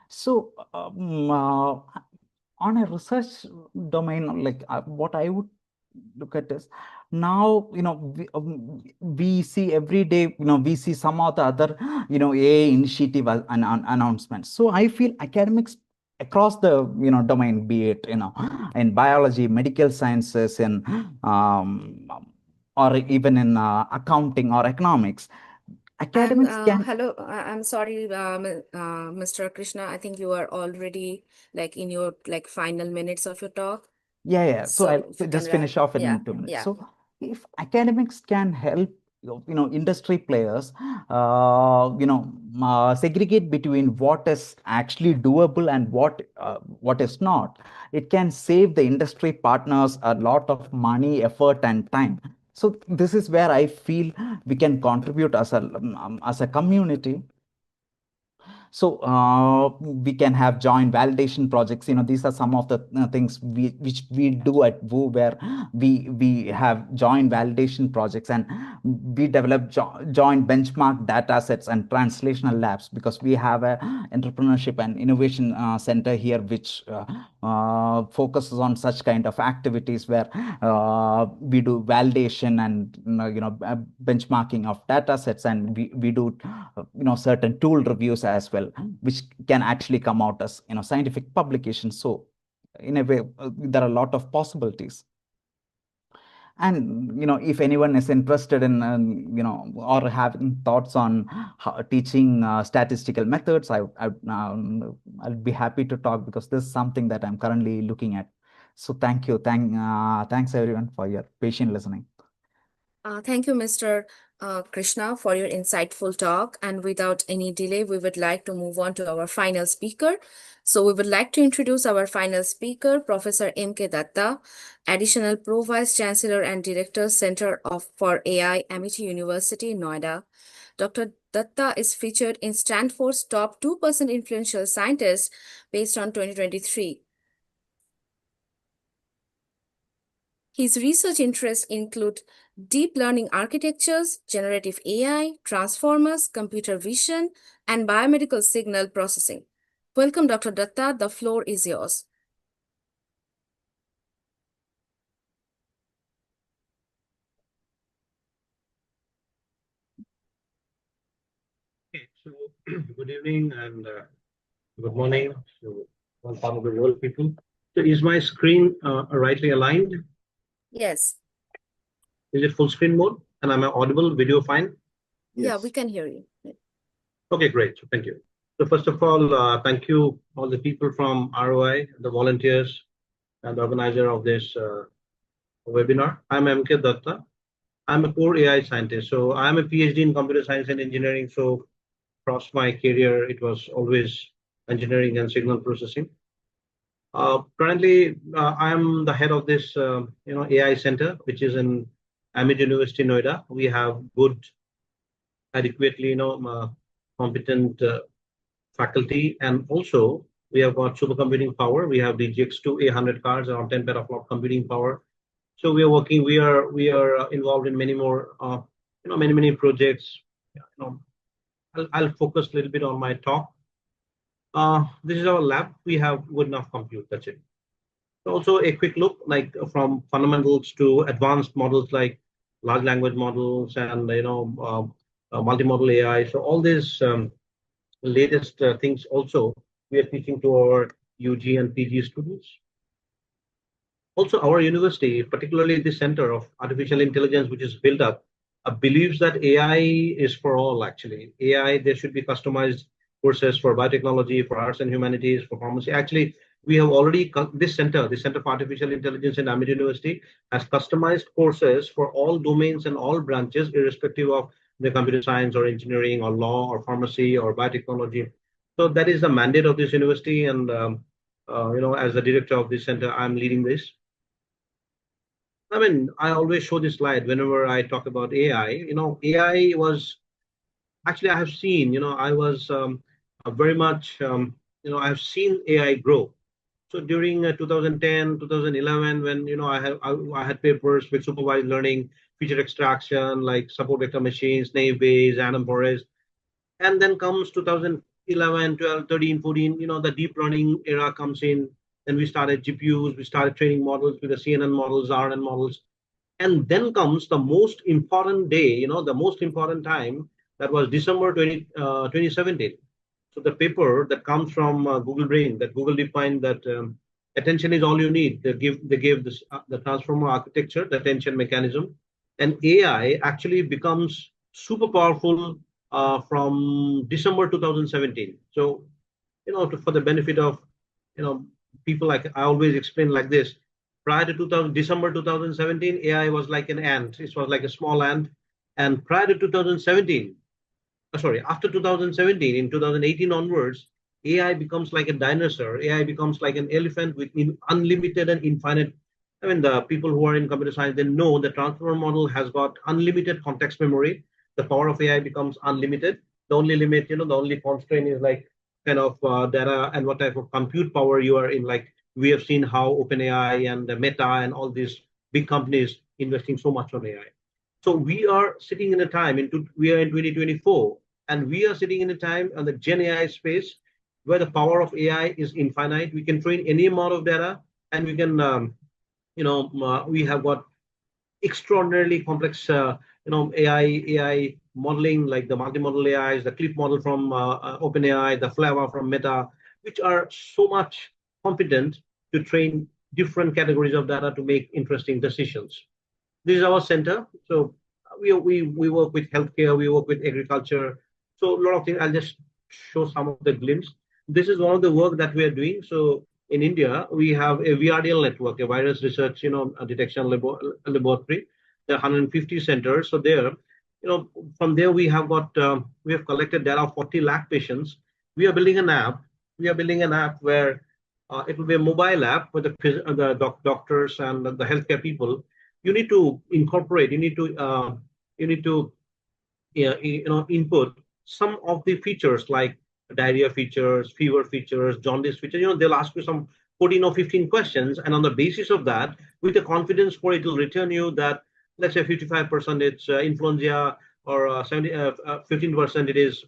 So on a research domain, what I would look at is, now we see every day, we see some of the other AI initiative announcements. So I feel academics across the domain, be it in biology, medical sciences, and or even in accounting or economics, academics can. Hello, I'm sorry, Mr. Krishna. I think you are already in your final minutes of your talk. Yeah. So I'll if you just can finish wrap- off in yeah, 2 minutes. yeah. So if academics can help, industry players, segregate between what is actually doable and what is not, it can save the industry partners a lot of money, effort, and time. So this is where I feel we can contribute as a community. So we can have joint validation projects. These are some of the things which we do at WU, where we have joint validation projects, and we develop joint benchmark data sets and translational labs, because we have a entrepreneurship and innovation center here, which focuses on such kind of activities, where we do validation and benchmarking of data sets, and we do certain tool reviews as well, which can actually come out as scientific publications. So in a way, there are a lot of possibilities. And if anyone is interested in or having thoughts on teaching statistical methods, I'll be happy to talk, because this is something that I'm currently looking at. So thank you. Thanks everyone for your patient listening. Thank you, Mr. Krishna, for your insightful talk. And without any delay, we would like to move on to our final speaker. So we would like to introduce our final speaker, Professor M.K. Datta, Additional Pro Vice Chancellor and Director, Center for AI, Amity University, Noida. Dr. Datta is featured in Stanford's top 2% influential scientists based on 2023. His research interests include deep learning architectures, generative AI, transformers, computer vision, and biomedical signal processing. Welcome, Dr. Datta. The floor is yours. Okay, so good evening and good morning to one part of the world, people. So is my screen rightly aligned? Yes. Is it full screen mode? And am I audible? Video fine? Yeah, Yes. we can hear you. Okay, great. So thank you. So first of all, thank you all the people from ROI, the volunteers, and the organizer of this webinar. I'm MK Datta. I'm a core AI scientist. So I'm a PhD in computer science and engineering. So across my career, it was always engineering and signal processing. Currently, I'm the head of this, AI center, which is in Amit University, Noida. We have good, adequately, competent faculty, and also we have got supercomputing power. We have the GX2 A100 cards, around 10 petaflop computing power. So we are working. We are involved in many more, many projects. I'll focus a little bit on my talk. This is our lab. We have good enough compute. That's it. Also a quick look, like from fundamentals to advanced models like large language models and multimodal AI. So all these latest things also we are teaching to our UG and PG students. Also, our university, particularly the Center of Artificial Intelligence, which is built up, believes that AI is for all. Actually, AI, there should be customized courses for biotechnology, for arts and humanities, for pharmacy. Actually, we have already, this center, the Center for Artificial Intelligence in Amit University, has customized courses for all domains and all branches, irrespective of the computer science or engineering or law or pharmacy or biotechnology. So that is the mandate of this university. And, as the director of this center, I'm leading this. I mean, I always show this slide whenever I talk about AI. AI was actually, I have seen, I was very much, I have seen AI grow. So during 2010, 2011, when I had papers with supervised learning, feature extraction, like support vector machines, naive Bayes, Adam Forest, and then comes 2011, 12, 13, 14. The deep learning era comes in. Then we started GPUs, we started training models with the CNN models, RNN models, and then comes the most important day, the most important time, that was December 2017. So the paper that comes from Google Brain, that Google defined that attention is all you need. They gave this the transformer architecture, the attention mechanism, and AI actually becomes super powerful from December 2017. So, for the benefit of people, like I always explain like this. Prior to December 2017, AI was like an ant. It was like a small ant. And prior to 2017, after 2017, in 2018 onwards, AI becomes like a dinosaur. AI becomes like an elephant with unlimited and infinite. I mean, the people who are in computer science, they know the transformer model has got unlimited context memory. The power of AI becomes unlimited. The only limit, the only constraint is like kind of data and what type of compute power you are in. Like we have seen how OpenAI and the Meta and all these big companies investing so much on AI. So we are sitting in a time we are in 2024, and we are sitting in a time on the Gen AI space where the power of AI is infinite. We can train any amount of data, and we can, we have got extraordinarily complex, AI modeling, like the multimodal AIs, the CLIP model from OpenAI, the Flava from Meta, which are so much competent to train different categories of data to make interesting decisions. This is our center. So we work with healthcare, we work with agriculture. So a lot of things. I'll just show some of the glimpse. This is one of the work that we are doing. So in India, we have a VRDL network, a virus research, detection laboratory. There are 150 centers. So there, from there we have got we have collected data of 40 lakh patients. We are building an app. We are building an app where it will be a mobile app where the doctors and the healthcare people. You need to incorporate. You need to input some of the features like diarrhea features, fever features, jaundice features. They'll ask you some 14 or 15 questions, and on the basis of that, with the confidence score, it will return you that, let's say 55% it's influenza, or 15% it is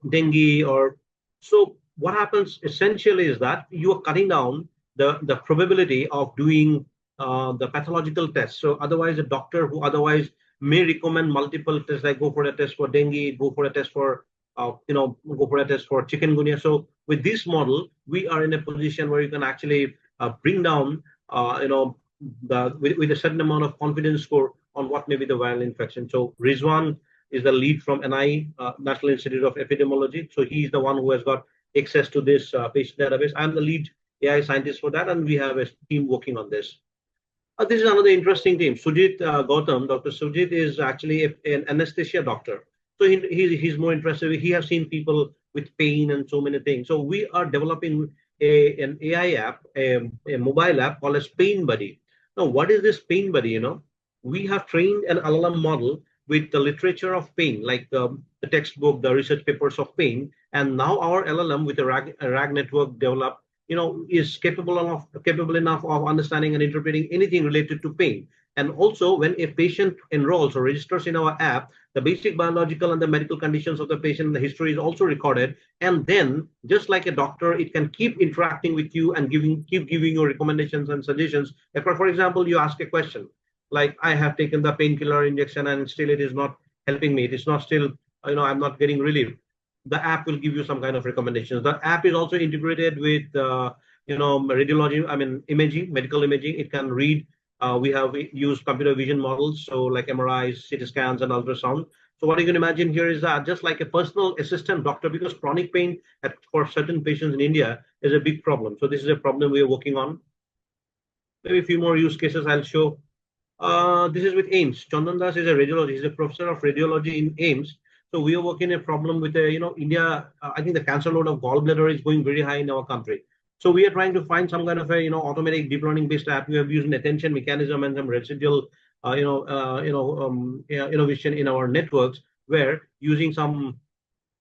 dengue, or so. what happens essentially is that you are cutting down the probability of doing the pathological tests. So otherwise, a doctor who otherwise may recommend multiple tests, like go for a test for dengue, go for a test for go for a test for chikungunya. So with this model, we are in a position where you can actually bring down with a certain amount of confidence score on what may be the viral infection. So Rizwan is the lead from NI, National Institute of Epidemiology. So he's the one who has got access to this patient database. I'm the lead AI scientist for that, and we have a team working on this. This is another interesting team. Sujit Gautam, Dr. Sujit is actually an anesthesia doctor. So he's more interested. He has seen people with pain and so many things. So we are developing an AI app, a mobile app called as Pain Buddy. Now, what is this Pain Buddy? We have trained an LLM model with the literature of pain, like the textbook, the research papers of pain. And now our LLM with a RAG network developed, is capable enough of understanding and interpreting anything related to pain. And also, when a patient enrolls or registers in our app, the basic biological and the medical conditions of the patient, the history is also recorded. And then, just like a doctor, it can keep interacting with you and keep giving you recommendations and suggestions. If, for example, you ask a question, like, I have taken the painkiller injection and still it is not helping me. It is not still, I'm not getting relief. The app will give you some kind of recommendations. The app is also integrated with, radiology, imaging, medical imaging. It can read. We have used computer vision models, so like MRIs, CT scans, and ultrasound. So what you can imagine here is that just like a personal assistant doctor, because chronic pain for certain patients in India is a big problem. So this is a problem we are working on. Maybe a few more use cases I'll show. This is with AIIMS. Chandan Das is a radiologist. He's a professor of radiology in AIIMS. So we are working a problem with India. I think the cancer load of gallbladder is going very high in our country. So we are trying to find some kind of a automatic deep learning based app. We have used an attention mechanism and some residual innovation in our networks, where using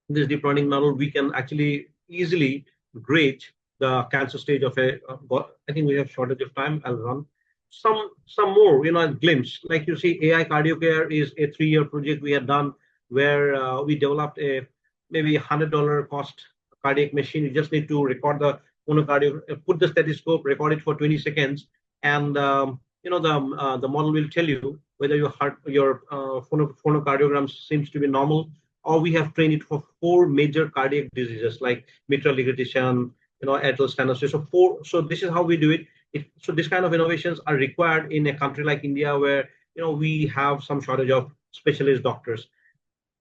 this deep learning model, we can actually easily grade the cancer stage of I think we have shortage of time. I'll run some more a glimpse. Like you see, AI CardioCare is a 3-year project we had done, where we developed a maybe $100 cost cardiac machine. You just need to record the phonocardio, put the stethoscope, record it for 20 seconds, and the model will tell you whether your phonocardiogram seems to be normal, or we have trained it for 4 major cardiac diseases like mitral regurgitation, atrial stenosis. So this is how we do it. So this kind of innovations are required in a country like India, where we have some shortage of specialist doctors.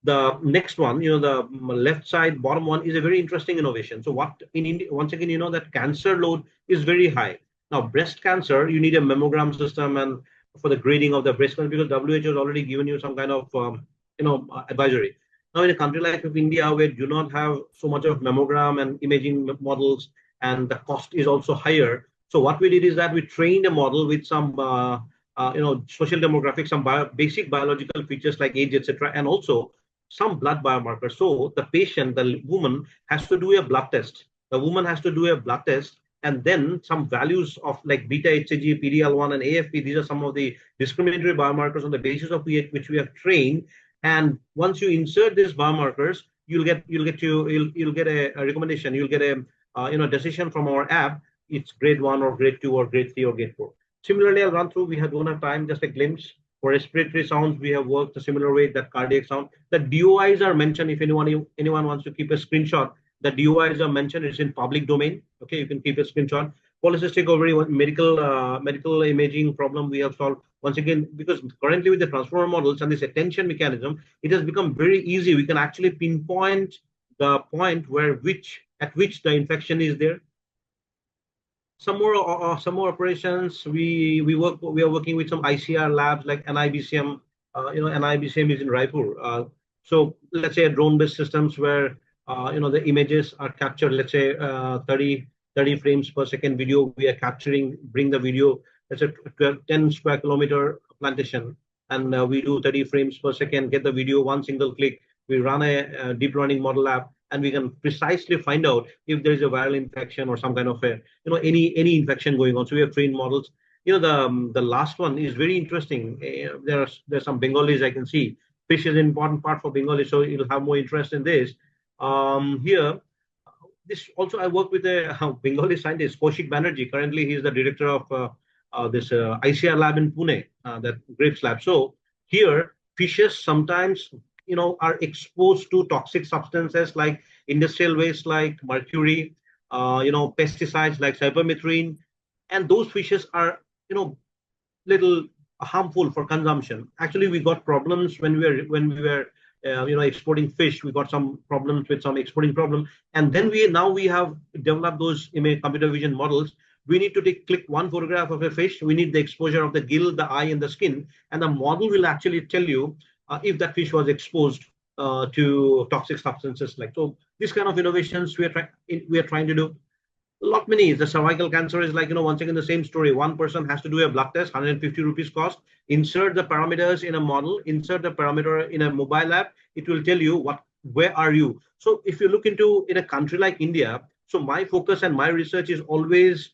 The next one, the left side bottom one, is a very interesting innovation. So what in India, once again, that cancer load is very high. Now, breast cancer, you need a mammogram system and for the grading of the breast cancer, because WHO has already given you some kind of advisory. Now, in a country like India, where do not have so much of mammogram and imaging models, and the cost is also higher. So what we did is that we trained a model with some social demographics, some basic biological features like age, etc., and also some blood biomarkers. So the patient, the woman, has to do a blood test. The woman has to do a blood test, and then some values of like beta HCG, PD-L1, and AFP. These are some of the discriminatory biomarkers on the basis of which we have trained. And once you insert these biomarkers, you'll get a recommendation. You'll get a decision from our app. It's grade 1 or grade 2 or grade 3 or grade 4. Similarly, I'll run through. We don't have time. Just a glimpse. For respiratory sounds, we have worked a similar way that cardiac sound. The DOIs are mentioned. If anyone wants to keep a screenshot, the DOIs are mentioned. It's in public domain. Okay, you can keep a screenshot. Polycystic ovary, medical imaging problem we have solved. Once again, because currently with the transformer models and this attention mechanism, it has become very easy. We can actually pinpoint the point at which the infection is there. Some more operations. We are working with some ICR labs like NIBCM. NIBCM is in Raipur. So let's say drone-based systems where the images are captured. Let's say 30 frames per second video we are capturing. Bring the video. Let's say 10 square kilometer plantation, and we do 30 frames per second. Get the video, one single click. We run a deep learning model app, and we can precisely find out if there is a viral infection or some kind of any infection going on. So we have trained models. The last one is very interesting. There's some Bengalis I can see. Fish is an important part for Bengali, so you'll have more interest in this. Here, this also, I work with a Bengali scientist, Kaushik Banerjee. Currently, he's the director of this ICR lab in Pune, that grapes lab. So here, fishes sometimes, are exposed to toxic substances like industrial waste, like mercury, pesticides like cypermethrin, and those fishes are, little harmful for consumption. Actually, we got problems when we were exporting fish. We got some problems with some exporting problem, and then we have developed those image computer vision models. We need to click one photograph of a fish. We need the exposure of the gill, the eye, and the skin, and the model will actually tell you if that fish was exposed to toxic substances. Like, so, this kind of innovations we are trying to do. Lot many. The cervical cancer is like, once again, the same story. One person has to do a blood test, 150 rupees cost. Insert the parameters in a model, insert the parameter in a mobile app. It will tell you where are you. So if you look into in a country like India, so my focus and my research is always,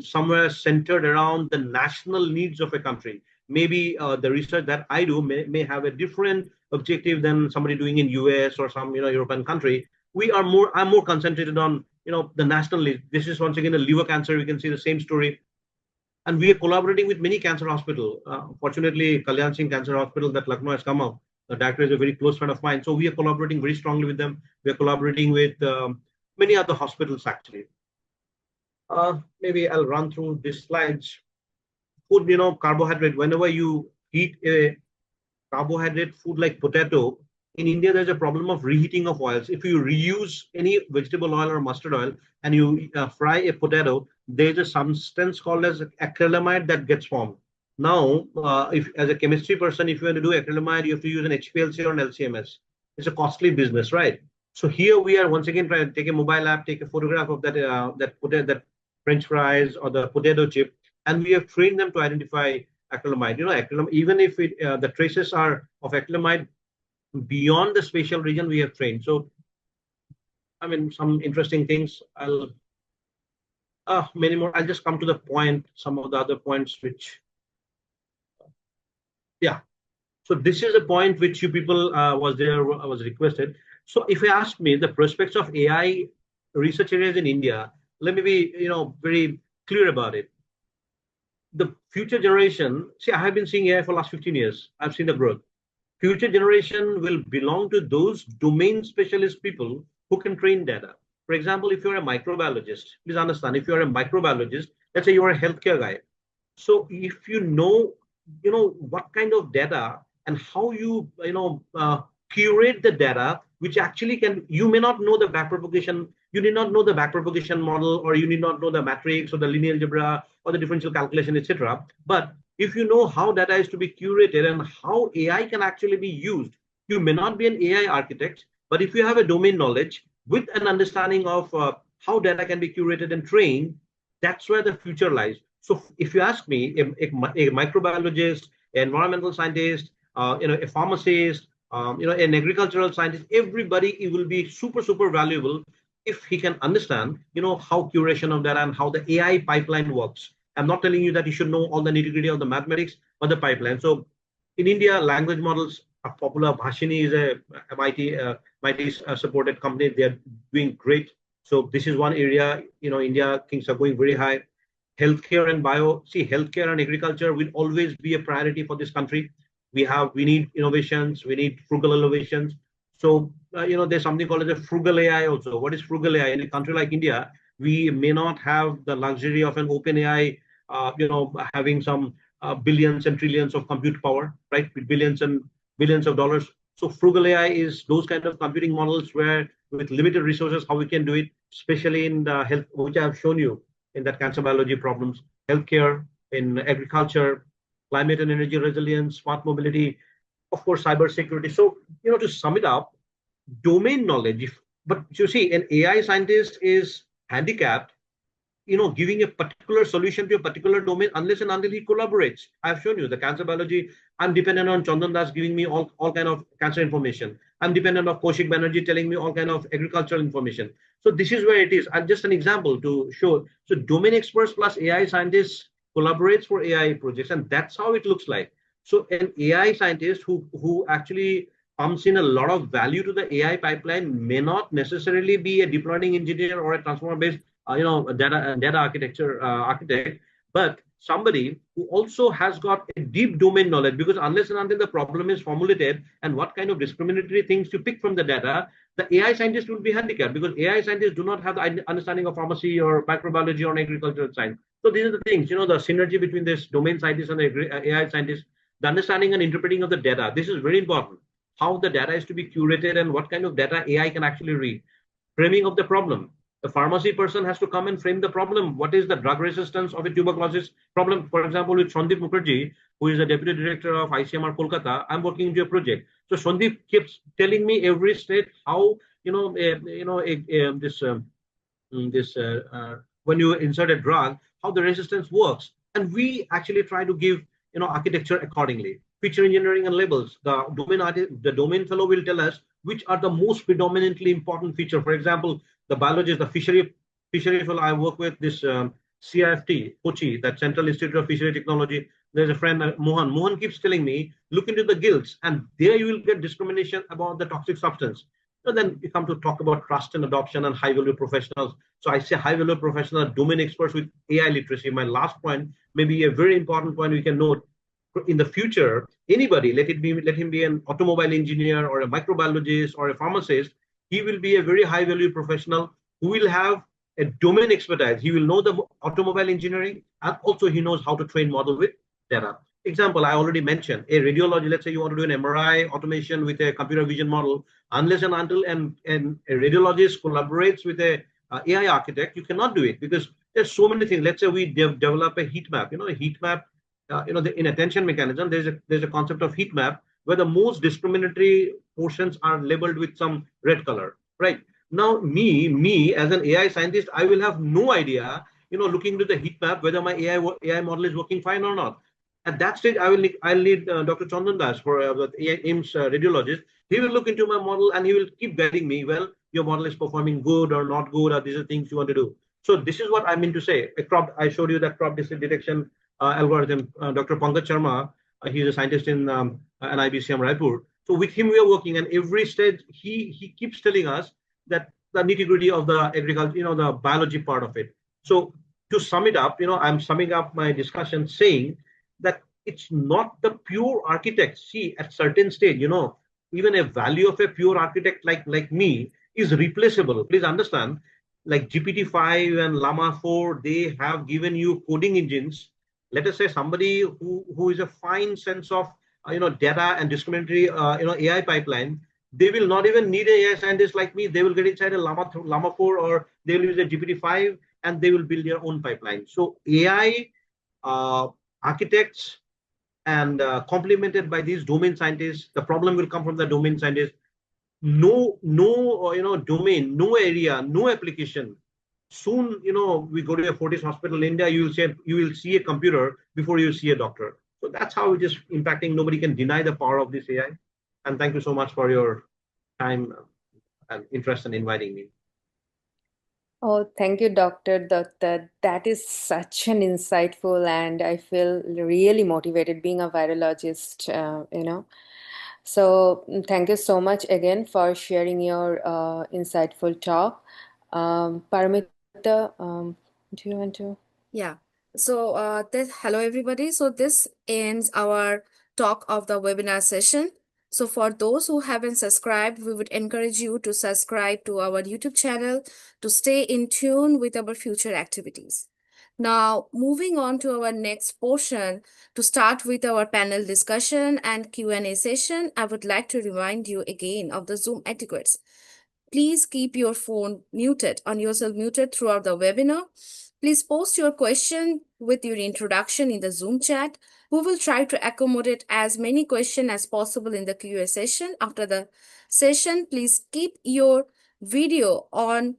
somewhere centered around the national needs of a country. Maybe the research that I do may have a different objective than somebody doing in US or some European country. I'm more concentrated on the national lead. This is once again a liver cancer. We can see the same story, and we are collaborating with many cancer hospitals. Fortunately, Kalyan Singh Cancer Hospital that Lucknow has come up. The doctor is a very close friend of mine, so we are collaborating very strongly with them. We are collaborating with many other hospitals actually. Maybe I'll run through these slides. Food, carbohydrate. Whenever you eat a carbohydrate food like potato, in India, there's a problem of reheating of oils. If you reuse any vegetable oil or mustard oil and you fry a potato, there's a substance called as acrylamide that gets formed. Now, if as a chemistry person, if you want to do acrylamide, you have to use an HPLC or an LCMS. It's a costly business, right? So here we are once again trying to take a mobile app, take a photograph of that French fries or the potato chip, and we have trained them to identify acrylamide. Acrylamide, even if the traces are of acrylamide beyond the spatial region, we have trained. So, I mean, some interesting things. Many more. I'll just come to the point, some of the other points which, yeah. So this is a point which you people was requested. So if you ask me the prospects of AI research areas in India, let me be, very clear about it. The future generation, see, I have been seeing AI for the last 15 years. I've seen the growth. Future generation will belong to those domain specialist people who can train data. For example, if you're a microbiologist, please understand, if you're a microbiologist, let's say you're a healthcare guy. So if you know what kind of data and how you, curate the data, which actually you may not know the backpropagation, you need not know the backpropagation model, or you need not know the matrix or the linear algebra or the differential calculation, etc. But if you know how data is to be curated and how AI can actually be used, you may not be an AI architect, but if you have a domain knowledge with an understanding of how data can be curated and trained, that's where the future lies. So if you ask me, a microbiologist, an environmental scientist, a pharmacist, an agricultural scientist, everybody, it will be super, super valuable if he can understand, how curation of data and how the AI pipeline works. I'm not telling you that you should know all the nitty-gritty of the mathematics or the pipeline. So in India, language models are popular. Bhashini is a MIT supported company. They're doing great. So this is one area, India things are going very high. Healthcare and bio, see, healthcare and agriculture will always be a priority for this country. We need innovations, we need frugal innovations. So, there's something called as a frugal AI also. What is frugal AI? In a country like India, we may not have the luxury of an open AI, having some billions and trillions of compute power, right? With billions and billions of dollars. So frugal AI is those kind of computing models where with limited resources, how we can do it, especially in the health, which I have shown you in that cancer biology problems, healthcare, in agriculture, climate and energy resilience, smart mobility, of course, cybersecurity. So, to sum it up, domain knowledge, but you see, an AI scientist is handicapped, giving a particular solution to a particular domain unless and until he collaborates. I've shown you the cancer biology. I'm dependent on Chandan Das giving me all kind of cancer information. I'm dependent on Kaushik Banerjee telling me all kind of agricultural information. So this is where it is. And just an example to show. So domain experts plus AI scientists collaborates for AI projects, and that's how it looks like. So an AI scientist who actually pumps in a lot of value to the AI pipeline may not necessarily be a deep learning engineer or a transformer-based, data architecture architect, but somebody who also has got a deep domain knowledge, because unless and until the problem is formulated and what kind of discriminatory things to pick from the data, the AI scientist will be handicapped, because AI scientists do not have the understanding of pharmacy or microbiology or agricultural science. So these are the things, the synergy between this domain scientist and the AI scientist, the understanding and interpreting of the data. This is very important. How the data is to be curated and what kind of data AI can actually read. Framing of the problem. The pharmacy person has to come and frame the problem. What is the drug resistance of a tuberculosis problem? For example, with Sandeep Mukherjee, who is the deputy director of ICMR Kolkata, I'm working into a project. So Sandeep keeps telling me every state how when you insert a drug, how the resistance works, and we actually try to give architecture accordingly. Feature engineering and labels. The domain fellow will tell us which are the most predominantly important feature. For example, the biologist, the fishery fellow I work with, this CIFT, Kochi, that Central Institute of Fishery Technology. There's a friend, Mohan. Mohan keeps telling me, look into the gills, and there you will get discrimination about the toxic substance. So then we come to talk about trust and adoption and high value professionals. So I say high value professionals, domain experts with AI literacy. My last point may be a very important point we can note. In the future, anybody, let him be an automobile engineer or a microbiologist or a pharmacist, he will be a very high value professional who will have a domain expertise. He will know the automobile engineering, and also he knows how to train model with data. Example, I already mentioned a radiology. Let's say you want to do an MRI automation with a computer vision model. Unless and until a radiologist collaborates with a AI architect, you cannot do it, because there's so many things. Let's say we develop a heat map. A heat map. In attention mechanism, there's a concept of heat map where the most discriminatory portions are labeled with some red color, right? Now, me as an AI scientist, I will have no idea, looking to the heat map, whether my AI model is working fine or not. At that stage, I'll need Dr. Chandan Das, for the AIIMS radiologist. He will look into my model and he will keep guiding me. Well, your model is performing good or not good, or these are things you want to do. So this is what I mean to say. I showed you that crop disease detection algorithm. Dr. Pankaj Sharma, he's a scientist in NIBCM Raipur. So with him, we are working, and every stage he keeps telling us that the nitty-gritty of the agriculture, the biology part of it. So to sum it up, I'm summing up my discussion saying that it's not the pure architect. See, at certain stage, even a value of a pure architect like me is replaceable. Please understand, like GPT-5 and Llama 4, they have given you coding engines. Let us say somebody who is a fine sense of data and discriminatory AI pipeline, they will not even need an AI scientist like me. They will get inside a Llama 4, or they will use a GPT-5, and they will build their own pipeline. So AI architects and complemented by these domain scientists, the problem will come from the domain scientists. No domain, no area, no application. Soon, we go to a Fortis hospital in India, you will see a computer before you see a doctor. So that's how it is impacting. Nobody can deny the power of this AI. And thank you so much for your time and interest in inviting me. Oh, thank you, Dr. Datta. That is such an insightful, and I feel really motivated being a virologist, So thank you so much again for sharing your insightful talk. Paramita, do you want to? Yeah. So hello everybody. So this ends our talk of the webinar session. So for those who haven't subscribed, we would encourage you to subscribe to our YouTube channel to stay in tune with our future activities. Now, moving on to our next portion, to start with our panel discussion and Q&A session, I would like to remind you again of the Zoom etiquettes. Please keep your phone muted, on yourself muted throughout the webinar. Please post your question with your introduction in the Zoom chat. We will try to accommodate as many questions as possible in the Q&A session. After the session, please keep your video on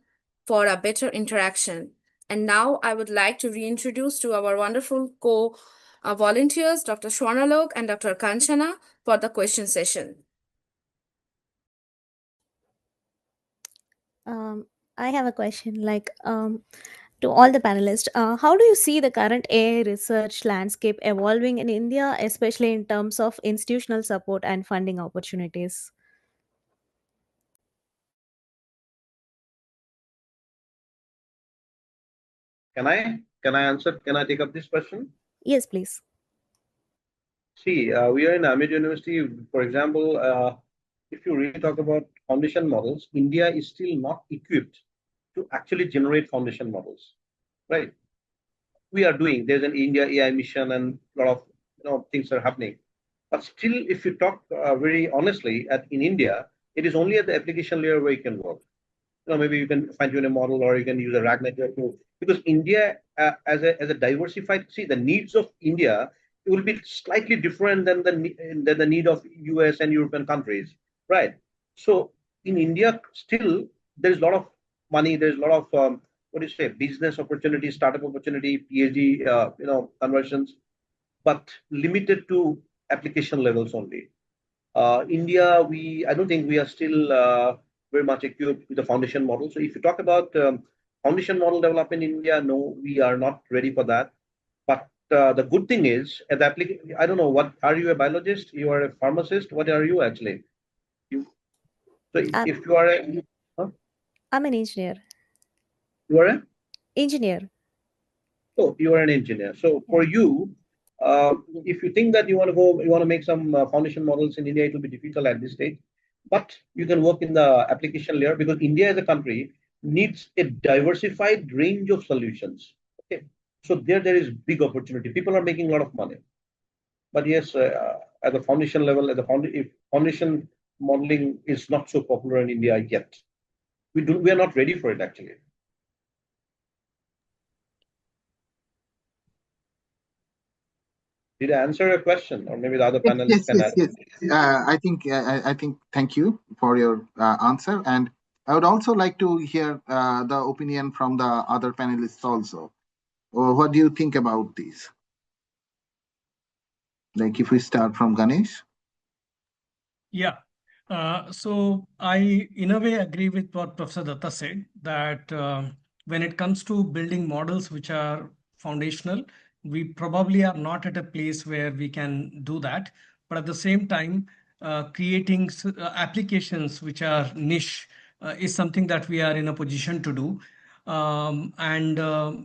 for a better interaction. And now I would like to reintroduce to our wonderful co-volunteers, Dr. Swarnalok and Dr. Kanchana, for the question session. I have a question, to all the panelists. How do you see the current AI research landscape evolving in India, especially in terms of institutional support and funding opportunities? Can I answer? Can I take up this question? Yes, please. See, we are in Ahmed University. For example, if you really talk about foundation models, India is still not equipped to actually generate foundation models, right? We are doing. There's an India AI mission, and a lot of things are happening. But still, if you talk very honestly, in India, it is only at the application layer where you can work. Maybe you can fine tune a model, or you can use a RAG network tool. Because India, as a diversified, see, the needs of India will be slightly different than the need of US and European countries, right? So in India, still there's a lot of money. There's a lot of what do you say, business opportunity, startup opportunity, PhD, conversions, but limited to application levels only. India, I don't think we are still very much equipped with the foundation model. So if you talk about foundation model development in India, no, we are not ready for that. But the good thing is, at the application, I don't know, what are you, a biologist? You are a pharmacist? What are you actually? If you are I'm an engineer. You are an engineer. Oh, you are an engineer. So for you, if you think that you want to make some foundation models in India, it will be difficult at this stage. But you can work in the application layer, because India as a country needs a diversified range of solutions. Okay, so there is big opportunity. People are making a lot of money. But yes, at the foundation level, if foundation modeling is not so popular in India yet. We are not ready for it actually. Did I answer your question, or maybe the other panelists can add? Yes. I think. Thank you for your answer, and I would also like to hear the opinion from the other panelists also. What do you think about these? Like, if we start from Ganesh. Yeah. So I, in a way, agree with what Professor Datta said, that when it comes to building models which are foundational, we probably are not at a place where we can do that. But at the same time, creating applications which are niche is something that we are in a position to do. And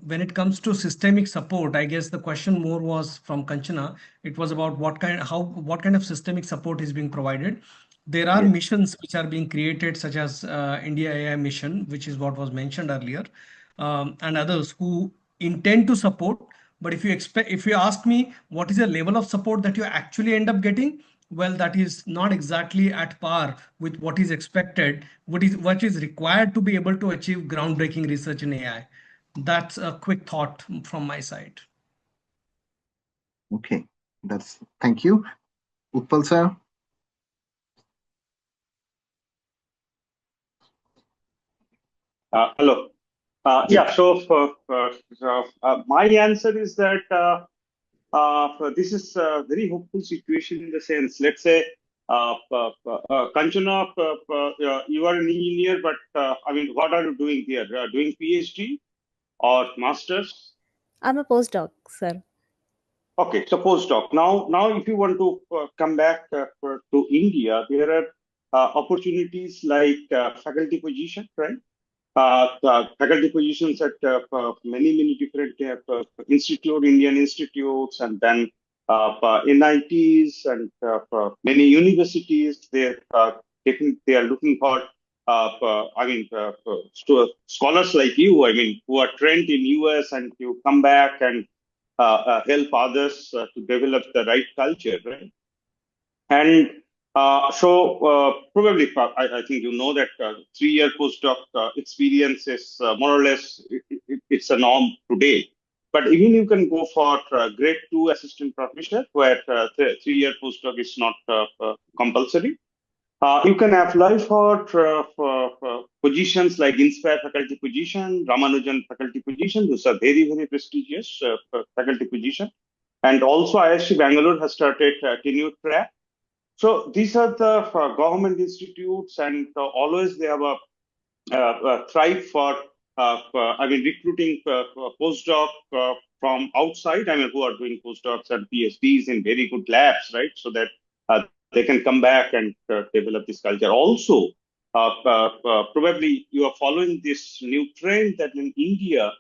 when it comes to systemic support, I guess the question more was from Kanchana. It was about what kind of systemic support is being provided. There are missions which are being created, such as India AI mission, which is what was mentioned earlier, and others who intend to support. But if you ask me, what is the level of support that you actually end up getting? Well, that is not exactly at par with what is expected, what is required to be able to achieve groundbreaking research in AI. That's a quick thought from my side. Okay, thank you. Utpal sir. Hello. Yeah, so my answer is that this is a very hopeful situation in the sense, let's say, Kanchana, you are an engineer, but I mean, what are you doing here? Doing PhD or master's? I'm a postdoc, sir. Okay, so postdoc. Now, if you want to come back to India, there are opportunities like faculty position, right? Faculty positions at many different Indian institutes, and then NITs and many universities. They are looking for scholars like you. I mean, who are trained in US, and you come back and help others to develop the right culture, right? And probably, I think you know that 3-year postdoc experience is more or less, it's a norm today. But even you can go for grade 2 assistant professor, where 3-year postdoc is not compulsory. You can apply for positions like Inspire faculty position, Ramanujan faculty position. Those are very prestigious faculty position. And also IISc Bangalore has started tenure track. So these are the government institutes, and always they have a thrive for recruiting postdoc from outside. I mean, who are doing postdocs and PhDs in very good labs, right? So that they can come back and develop this culture. Also, probably you are following this new trend that in India,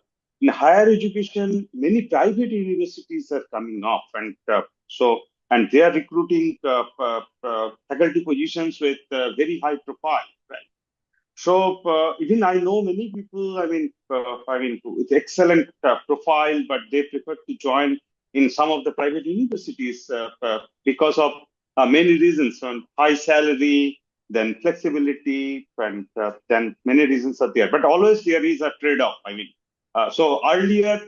in higher education, many private universities are coming up, and and they are recruiting faculty positions with very high profile, right? So even I know many people. I mean, with excellent profile, but they prefer to join in some of the private universities because of many reasons: on high salary, then flexibility, and then many reasons are there. But always there is a trade-off. I mean, so earlier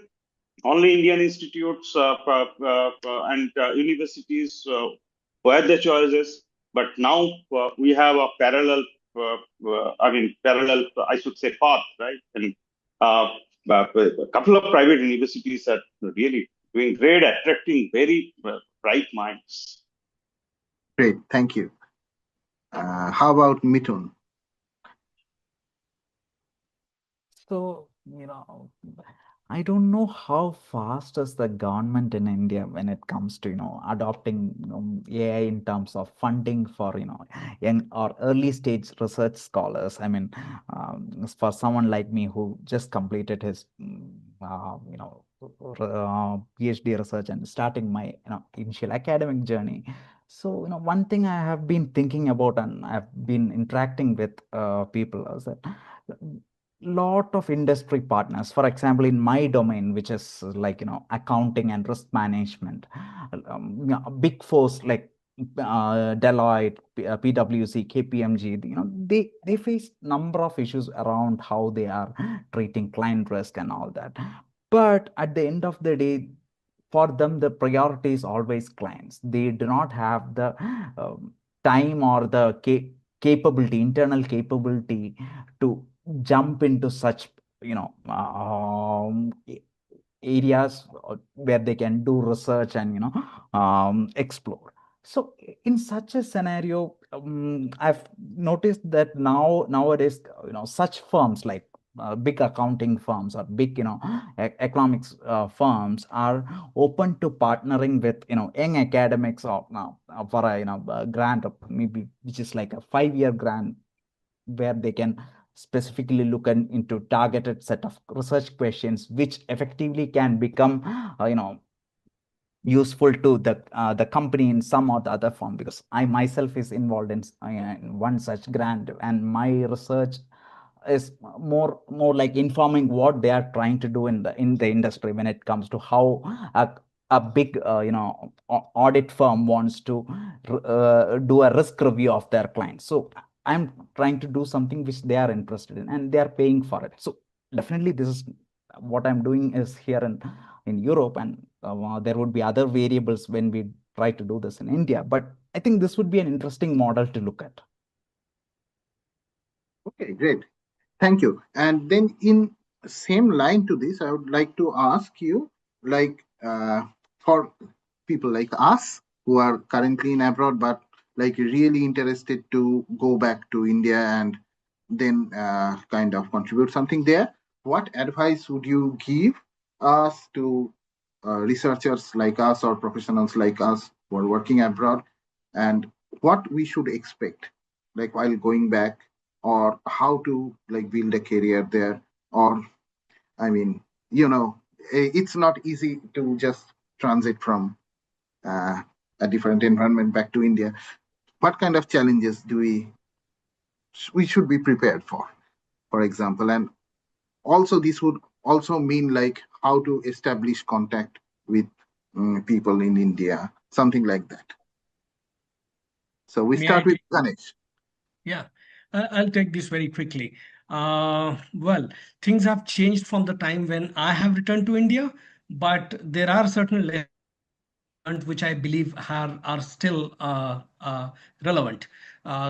only Indian institutes and universities were the choices, but now we have a parallel, I should say, path, right? And a couple of private universities are really doing great, attracting very bright minds. Great, thank you. How about Mithun? So, I don't know how fast is the government in India when it comes to, adopting AI in terms of funding for, young or early stage research scholars. I mean, for someone like me who just completed his, PhD research and starting my, initial academic journey. So, one thing I have been thinking about and I've been interacting with people is that lot of industry partners, for example, in my domain, which is like, accounting and risk management, big fours like Deloitte, PwC, KPMG, they face number of issues around how they are treating client risk and all that. But at the end of the day, for them, the priority is always clients. They do not have the time or the capability, internal capability to jump into such, areas where they can do research and, explore. So in such a scenario, I've noticed that nowadays, such firms like big accounting firms or big, economics firms are open to partnering with, young academics or now for a, a grant of maybe which is like a 5-year grant where they can specifically look into targeted set of research questions, which effectively can become, useful to the company in some or the other form. Because I myself is involved in one such grant, and my research is more like informing what they are trying to do in the industry when it comes to how a big audit firm wants to do a risk review of their clients. So I'm trying to do something which they are interested in and they are paying for it. So definitely this is what I'm doing is here in Europe, and there would be other variables when we try to do this in India. But I think this would be an interesting model to look at. Okay, great. Thank you. And then in same line to this, I would like to ask you, like for people like us who are currently in abroad, but like really interested to go back to India and then kind of contribute something there, what advice would you give us to researchers like us or professionals like us who are working abroad, and what we should expect like while going back, or how to like build a career there? Or I mean, it's not easy to just transit from a different environment back to India. What kind of challenges do we should be prepared for example? And also this would also mean like how to establish contact with people in India, something like that. So we start with Ganesh. Yeah, I'll take this very quickly. Well, things have changed from the time when I have returned to India, but there are certain lessons which I believe are still relevant.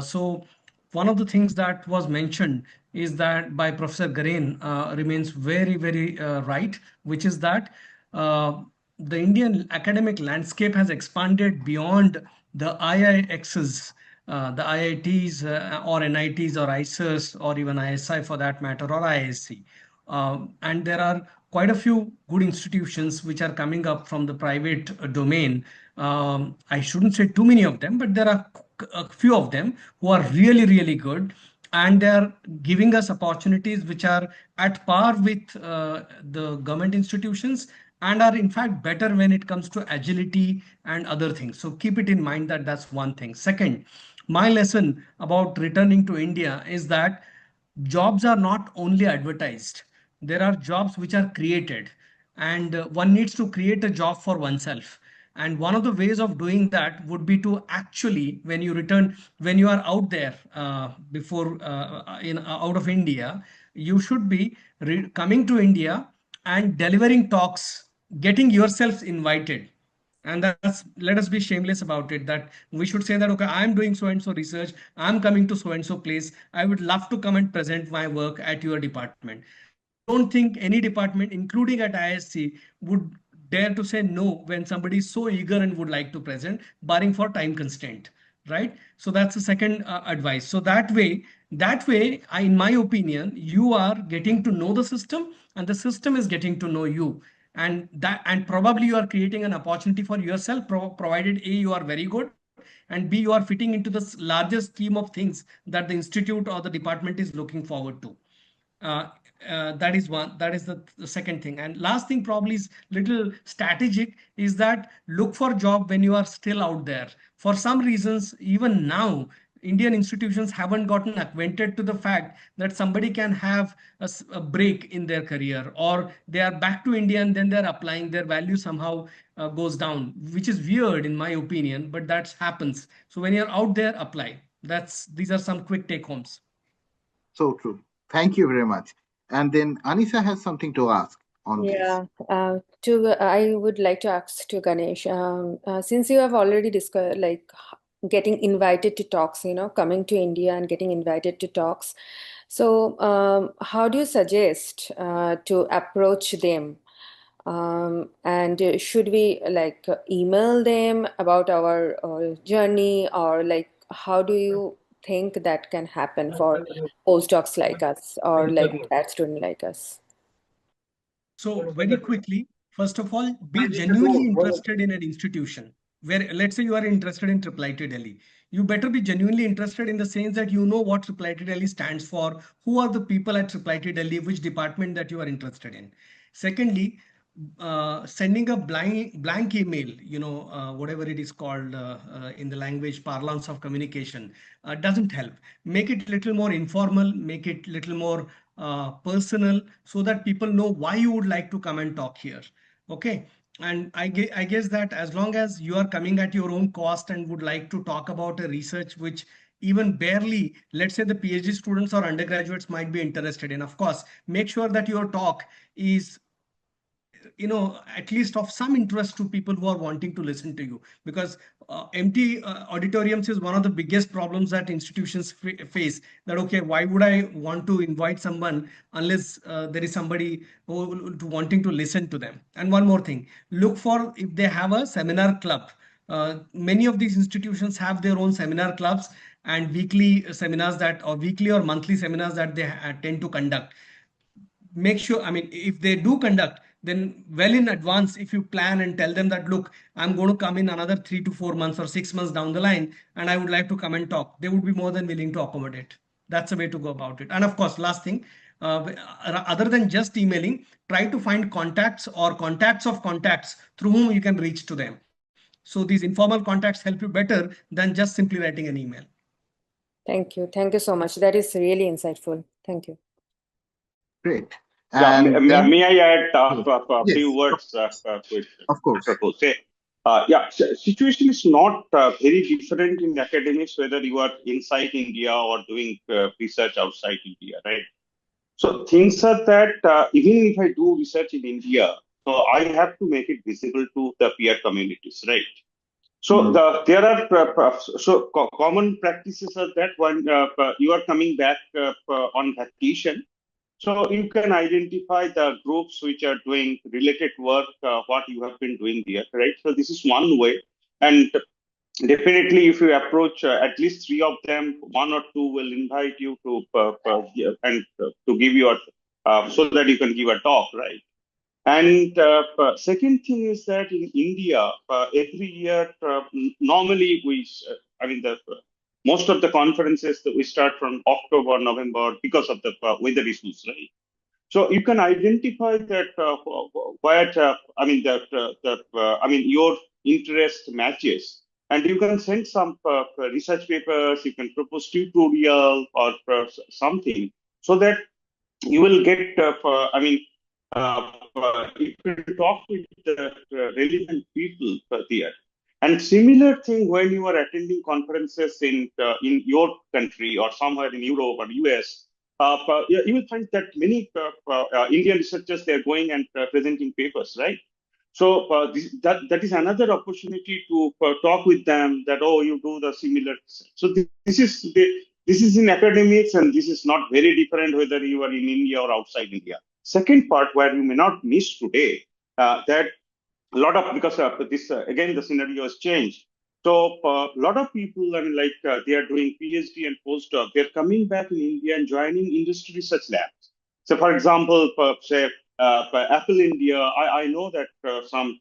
So one of the things that was mentioned is that by Professor Garain remains very, very right, which is that the Indian academic landscape has expanded beyond the IIXs, the IITs or NITs or ICES or even ISI for that matter, or IISc. And there are quite a few good institutions which are coming up from the private domain. I shouldn't say too many of them, but there are a few of them who are really, really good. and they're giving us opportunities which are at par with the government institutions and are in fact better when it comes to agility and other things. So keep it in mind that that's one thing. Second, my lesson about returning to India is that jobs are not only advertised. There are jobs which are created, and one needs to create a job for oneself. And one of the ways of doing that would be to actually, when you return, when you are out there before out of India, you should be coming to India and delivering talks, getting yourself invited. And that's, let us be shameless about it, that we should say that, okay, I'm doing so and so research, I'm coming to so and so place, I would love to come and present my work at your department. I don't think any department, including at ISC, would dare to say no when somebody is so eager and would like to present, barring for time constraint, right? So that's the second advice. So that way, in my opinion, you are getting to know the system and the system is getting to know you. And probably you are creating an opportunity for yourself, provided A, you are very good, and B, you are fitting into the largest scheme of things that the institute or the department is looking forward to. Uh, that is one. That is the second thing. And last thing probably is little strategic, is that look for job when you are still out there. For some reasons, even now, Indian institutions haven't gotten acquainted to the fact that somebody can have a break in their career, or they are back to India and then they're applying, their value somehow goes down, which is weird in my opinion, but that happens. So when you're out there, apply. These are some quick take homes. So true. Thank you very much. And then Anisa has something to ask on this. Yeah, I would like to ask to Ganesh, since you have already discussed getting invited to talks, coming to India and getting invited to talks. So how do you suggest to approach them? And should we email them about our journey, or how do you think that can happen for postdocs like us, or grad student like us? So very quickly, first of all, be genuinely interested in an institution. Where, let's say you are interested in IIIT Delhi. You better be genuinely interested in the sense that you know what IIIT Delhi stands for, who are the people at IIIT Delhi, which department that you are interested in. Secondly, sending a blank email, whatever it is called in the language parlance of communication, doesn't help. Make it a little more informal, make it a little more personal, so that people know why you would like to come and talk here. Okay. And I guess that as long as you are coming at your own cost and would like to talk about a research which even barely, let's say the PhD students or undergraduates might be interested in, of course, make sure that your talk is at least of some interest to people who are wanting to listen to you, because empty auditoriums is one of the biggest problems that institutions face. That, okay, why would I want to invite someone unless there is somebody wanting to listen to them? And one more thing, look for if they have a seminar club. Many of these institutions have their own seminar clubs and weekly seminars or weekly or monthly seminars that they tend to conduct. Make sure, if they do conduct, then well in advance, if you plan and tell them that, look, I'm going to come in another 3 to 4 months or 6 months down the line, and I would like to come and talk, they would be more than willing to accommodate. That's the way to go about it. And of course, last thing, other than just emailing, try to find contacts or contacts of contacts through whom you can reach to them. So these informal contacts help you better than just simply writing an email. Thank you. Thank you so much. That is really insightful. Thank you. Great. May I add a Yes, few words? of course. Situation is not very different in academics, whether you are inside India or doing research outside India, right? So things are that even if I do research in India, so I have to make it visible to the peer communities, right? So there are common practices are that when you are coming back on vacation, so you can identify the groups which are doing related work, what you have been doing there, right? So this is one way. And definitely, if you approach at least 3 of them, 1 or 2 will invite you to to give you so that you can give a talk, right? And second thing is that in India, every year, normally most of the conferences that we start from October, November because of the weather issues, right? So you can identify that your interest matches, and you can send some research papers. You can propose tutorial or something, so that you will get. You can talk with the relevant people there. And similar thing when you are attending conferences in your country or somewhere in Europe or US. You will find that many Indian researchers, they're going and presenting papers, right? So that is another opportunity to talk with them that, oh, you do the similar research. So this is in academics, and this is not very different whether you are in India or outside India. Second part where you may not miss today, that a lot of, because this again the scenario has changed. So a lot of people, they are doing PhD and postdoc. They're coming back in India and joining industry research labs. So, for example, say Apple India, I know that some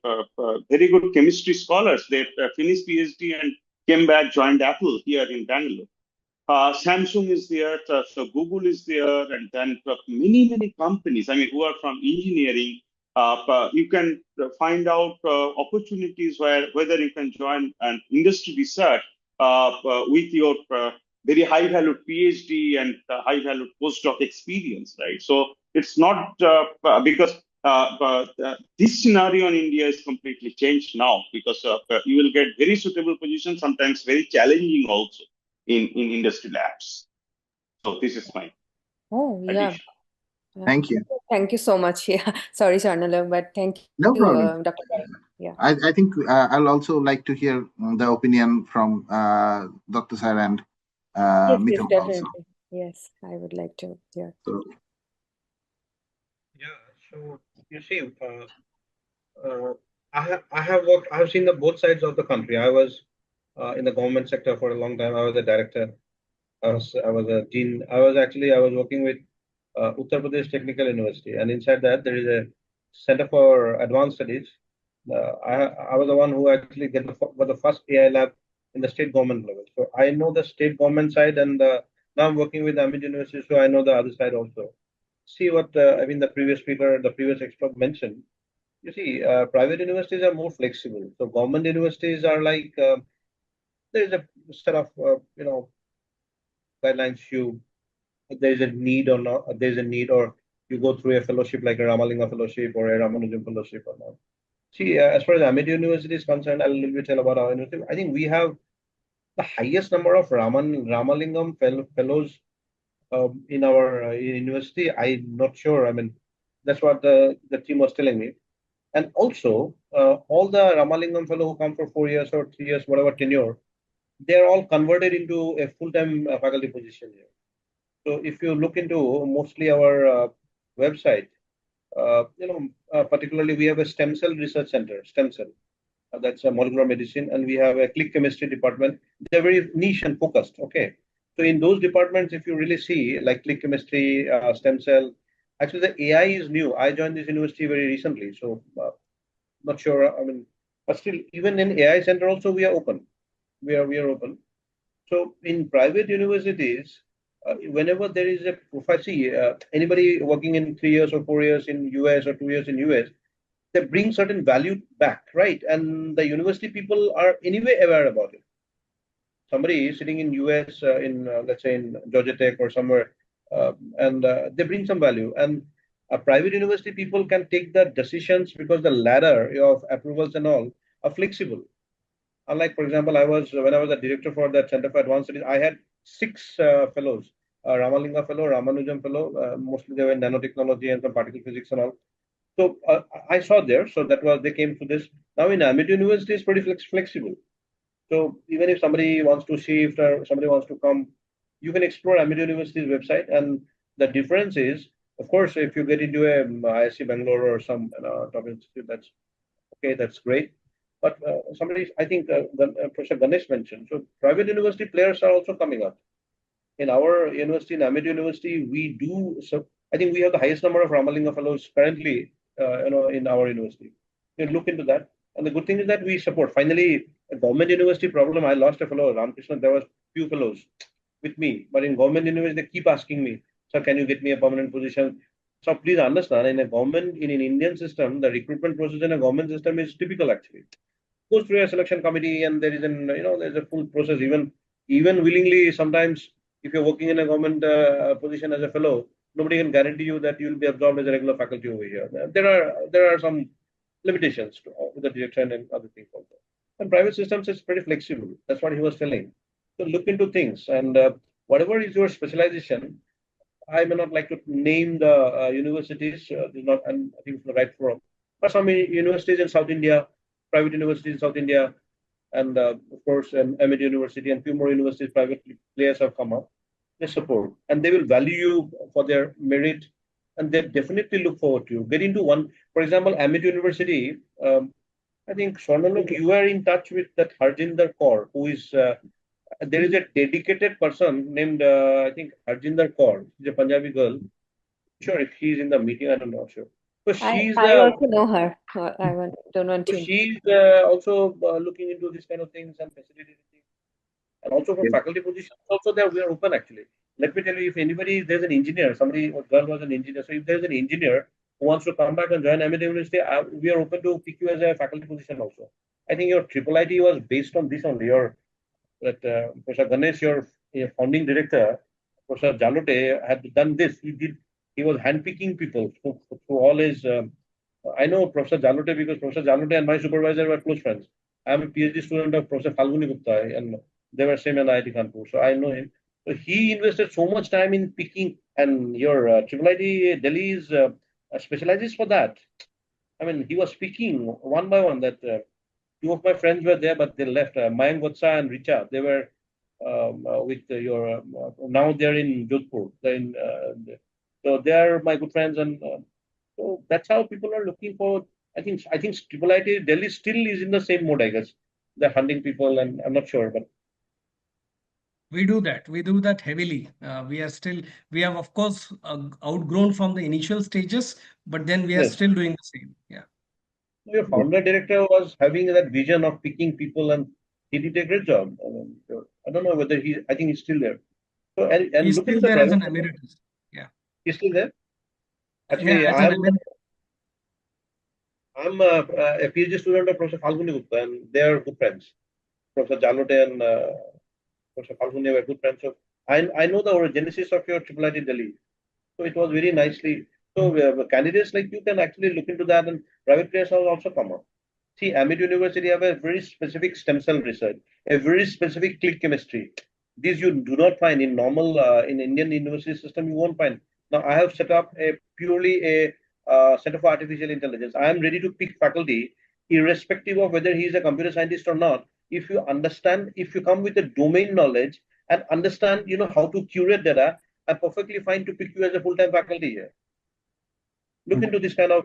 very good chemistry scholars, they finished PhD and came back, joined Apple here in Bangalore. Samsung is there, so Google is there, and then many companies. Who are from engineering. You can find out opportunities whether you can join an industry research with your very high valued PhD and high valued postdoc experience, right? So it's not because this scenario in India is completely changed now, because you will get very suitable positions, sometimes very challenging also in industry labs. So this is my addition. Thank you. Thank you so much. Yeah, sorry, Swarnalok, but thank No you, problem. Dr. Yeah. I think I'll also like to hear the opinion from Dr. Sir and Yes, Mithun definitely. also. Yes, I would like to hear. So, yeah, so you see, I have seen the both sides of the country. I was in the government sector for a long time. I was a director. I was a dean. I was working with Uttar Pradesh Technical University, and inside that there is a Center for Advanced Studies. I was the one who actually was the first AI lab in the state government level. So I know the state government side, and now I'm working with Amit University, so I know the other side also. See what the previous speaker, the previous expert mentioned. You see, private universities are more flexible. So government universities are like there is a set of guidelines. There is a need or not. There is a need, or you go through a fellowship like a Ramalinga fellowship or a Ramanujam fellowship or not. See, as far as Amit University is concerned, I'll a little bit tell about our university. I think we have the highest number of Ramalingam fellows in our university. I'm not sure. That's what the team was telling me. And also, all the Ramalingam fellow who come for 4 years or 3 years, whatever tenure, they're all converted into a full-time faculty position here. So if you look into mostly our website, particularly we have a stem cell research center, stem cell. That's a molecular medicine, and we have a click chemistry department. They're very niche and focused. Okay, so in those departments, if you really see like click chemistry, stem cell, actually the AI is new. I joined this university very recently, so not sure. But still, even in AI center also we are open. We are open. So in private universities, whenever there is a profile, anybody working in 3 years or 4 years in US or 2 years in US, they bring certain value back, right? And the university people are anyway aware about it. Somebody sitting in US, let's say in Georgia Tech or somewhere, and they bring some value. And private university people can take the decisions because the ladder of approvals and all are flexible. Unlike, for example, when I was a director for the Center for Advanced Studies, I had 6 fellows, Ramalinga fellow, Ramanujam fellow, mostly they were in nanotechnology and some particle physics and all. So I saw there, so they came to this. Now in Amit University is pretty flexible. So even if somebody wants to shift or somebody wants to come, you can explore Amit University's website. And the difference is, of course, if you get into a ISC Bangalore or some top institute, that's okay, that's great. But I think Professor Ganesh mentioned, so private university players are also coming up. In our university, in Amit University, I think we have the highest number of Ramalinga fellows currently, in our university. You can look into that. And the good thing is that we support. Finally, a government university problem, I lost a fellow, Ramakrishna. There was few fellows with me, but in government university, they keep asking me, sir, can you get me a permanent position? So please understand, in a government, in an Indian system, the recruitment process in a government system is typical actually. Goes through a selection committee, and there is there's a full process. Even willingly, sometimes if you're working in a government position as a fellow, nobody can guarantee you that you'll be absorbed as a regular faculty over here. There are some limitations to the direction and other things also. And private systems is pretty flexible. That's what he was telling. So look into things, and whatever is your specialization. I may not like to name the universities. Not, I think it's the right forum. But some universities in South India, private universities in South India, and of course, Ahmed University and few more universities, private players have come up. They support, and they will value you for their merit, and they definitely look forward to you. Get into one, for example, Ahmed University. I think Swarnalok, you are in touch with that Harjinder Kaur, who is. There is a dedicated person named, I think, Harjinder Kaur. She's a Punjabi girl. Sure, if she's in the meeting, I'm not sure. So she's. I also know her. Don't want to. She's also looking into this kind of things and facilitating things. And also for faculty positions, also there we are open actually. Let me tell you, if anybody, there's an engineer, somebody, or girl was an engineer. So if there's an engineer who wants to come back and join Ahmed University, we are open to pick you as a faculty position also. I think your triple IT was based on this only. Professor Ganesh, your founding director, Professor Jalote, had done this. He was handpicking people through all his. I know Professor Jalote because Professor Jalote and my supervisor were close friends. I am a PhD student of Professor Falguni Gupta, and they were same in IIT Kanpur, so I know him. So he invested so much time in picking, and your triple IT Delhi is specializes for that. I mean, he was speaking one by one that. Two of my friends were there, but they left. Mayank Vatsa and Richa, they were with your. Now they're in Jodhpur. So they are my good friends, and so that's how people are looking for. I think Triple IT Delhi still is in the same mode. I guess they're hunting people, and I'm not sure, but we do that. We do that heavily. We have of course outgrown from the initial stages, but then we are still doing the same. Yeah. Your founder director was having that vision of picking people, and he did a great job. I don't know whether I think he's still there. So and he's look still at the there as an emeritus. Yeah. He's still there. Actually, Yeah, I'm a PhD student of Professor Falguni Gupta, and they are good friends. Professor Jalote and Professor Falguni were good friends. So I know the genesis of your Triple IT Delhi. So it was very nicely. So candidates like you can actually look into that, and private players have also come up. See, Ahmed University have a very specific stem cell research, a very specific click chemistry. These you do not find in normal in Indian university system. You won't find. Now I have set up purely a Center for Artificial Intelligence. I am ready to pick faculty irrespective of whether he is a computer scientist or not. If you understand, if you come with a domain knowledge and understand, how to curate data, I'm perfectly fine to pick you as a full-time faculty here. Look into this kind of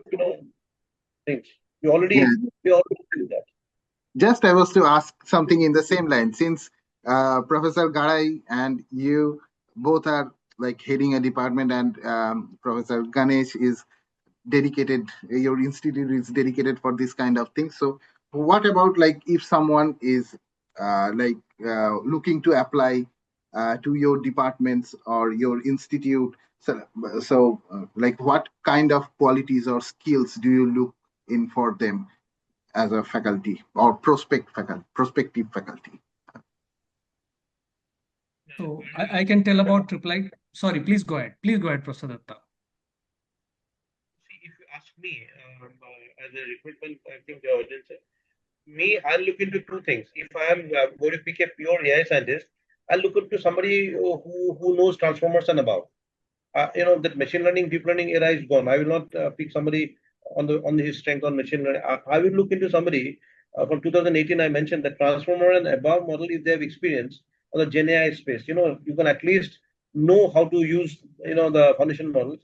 things. We already do that. Just I was to ask something in the same line, since Professor Garai and you both are like heading a department, and Professor Ganesh is dedicated, your institute is dedicated for this kind of thing. So what about like if someone is looking to apply to your departments or your institute? So like what kind of qualities or skills do you look in for them as a faculty or prospective faculty? So I can tell about Triple IT. Sorry, please go ahead. Please go ahead, Professor Datta. See, if you ask me as a recruitment, I think the audience, I'll look into two things. If I am going to pick a pure AI scientist, I'll look into somebody who knows transformers and above. That machine learning, deep learning era is gone. I will not pick somebody on his strength on machine learning. I will look into somebody from 2018. I mentioned that transformer and above model, if they have experience on the Gen AI space, you can at least know how to use the foundation models.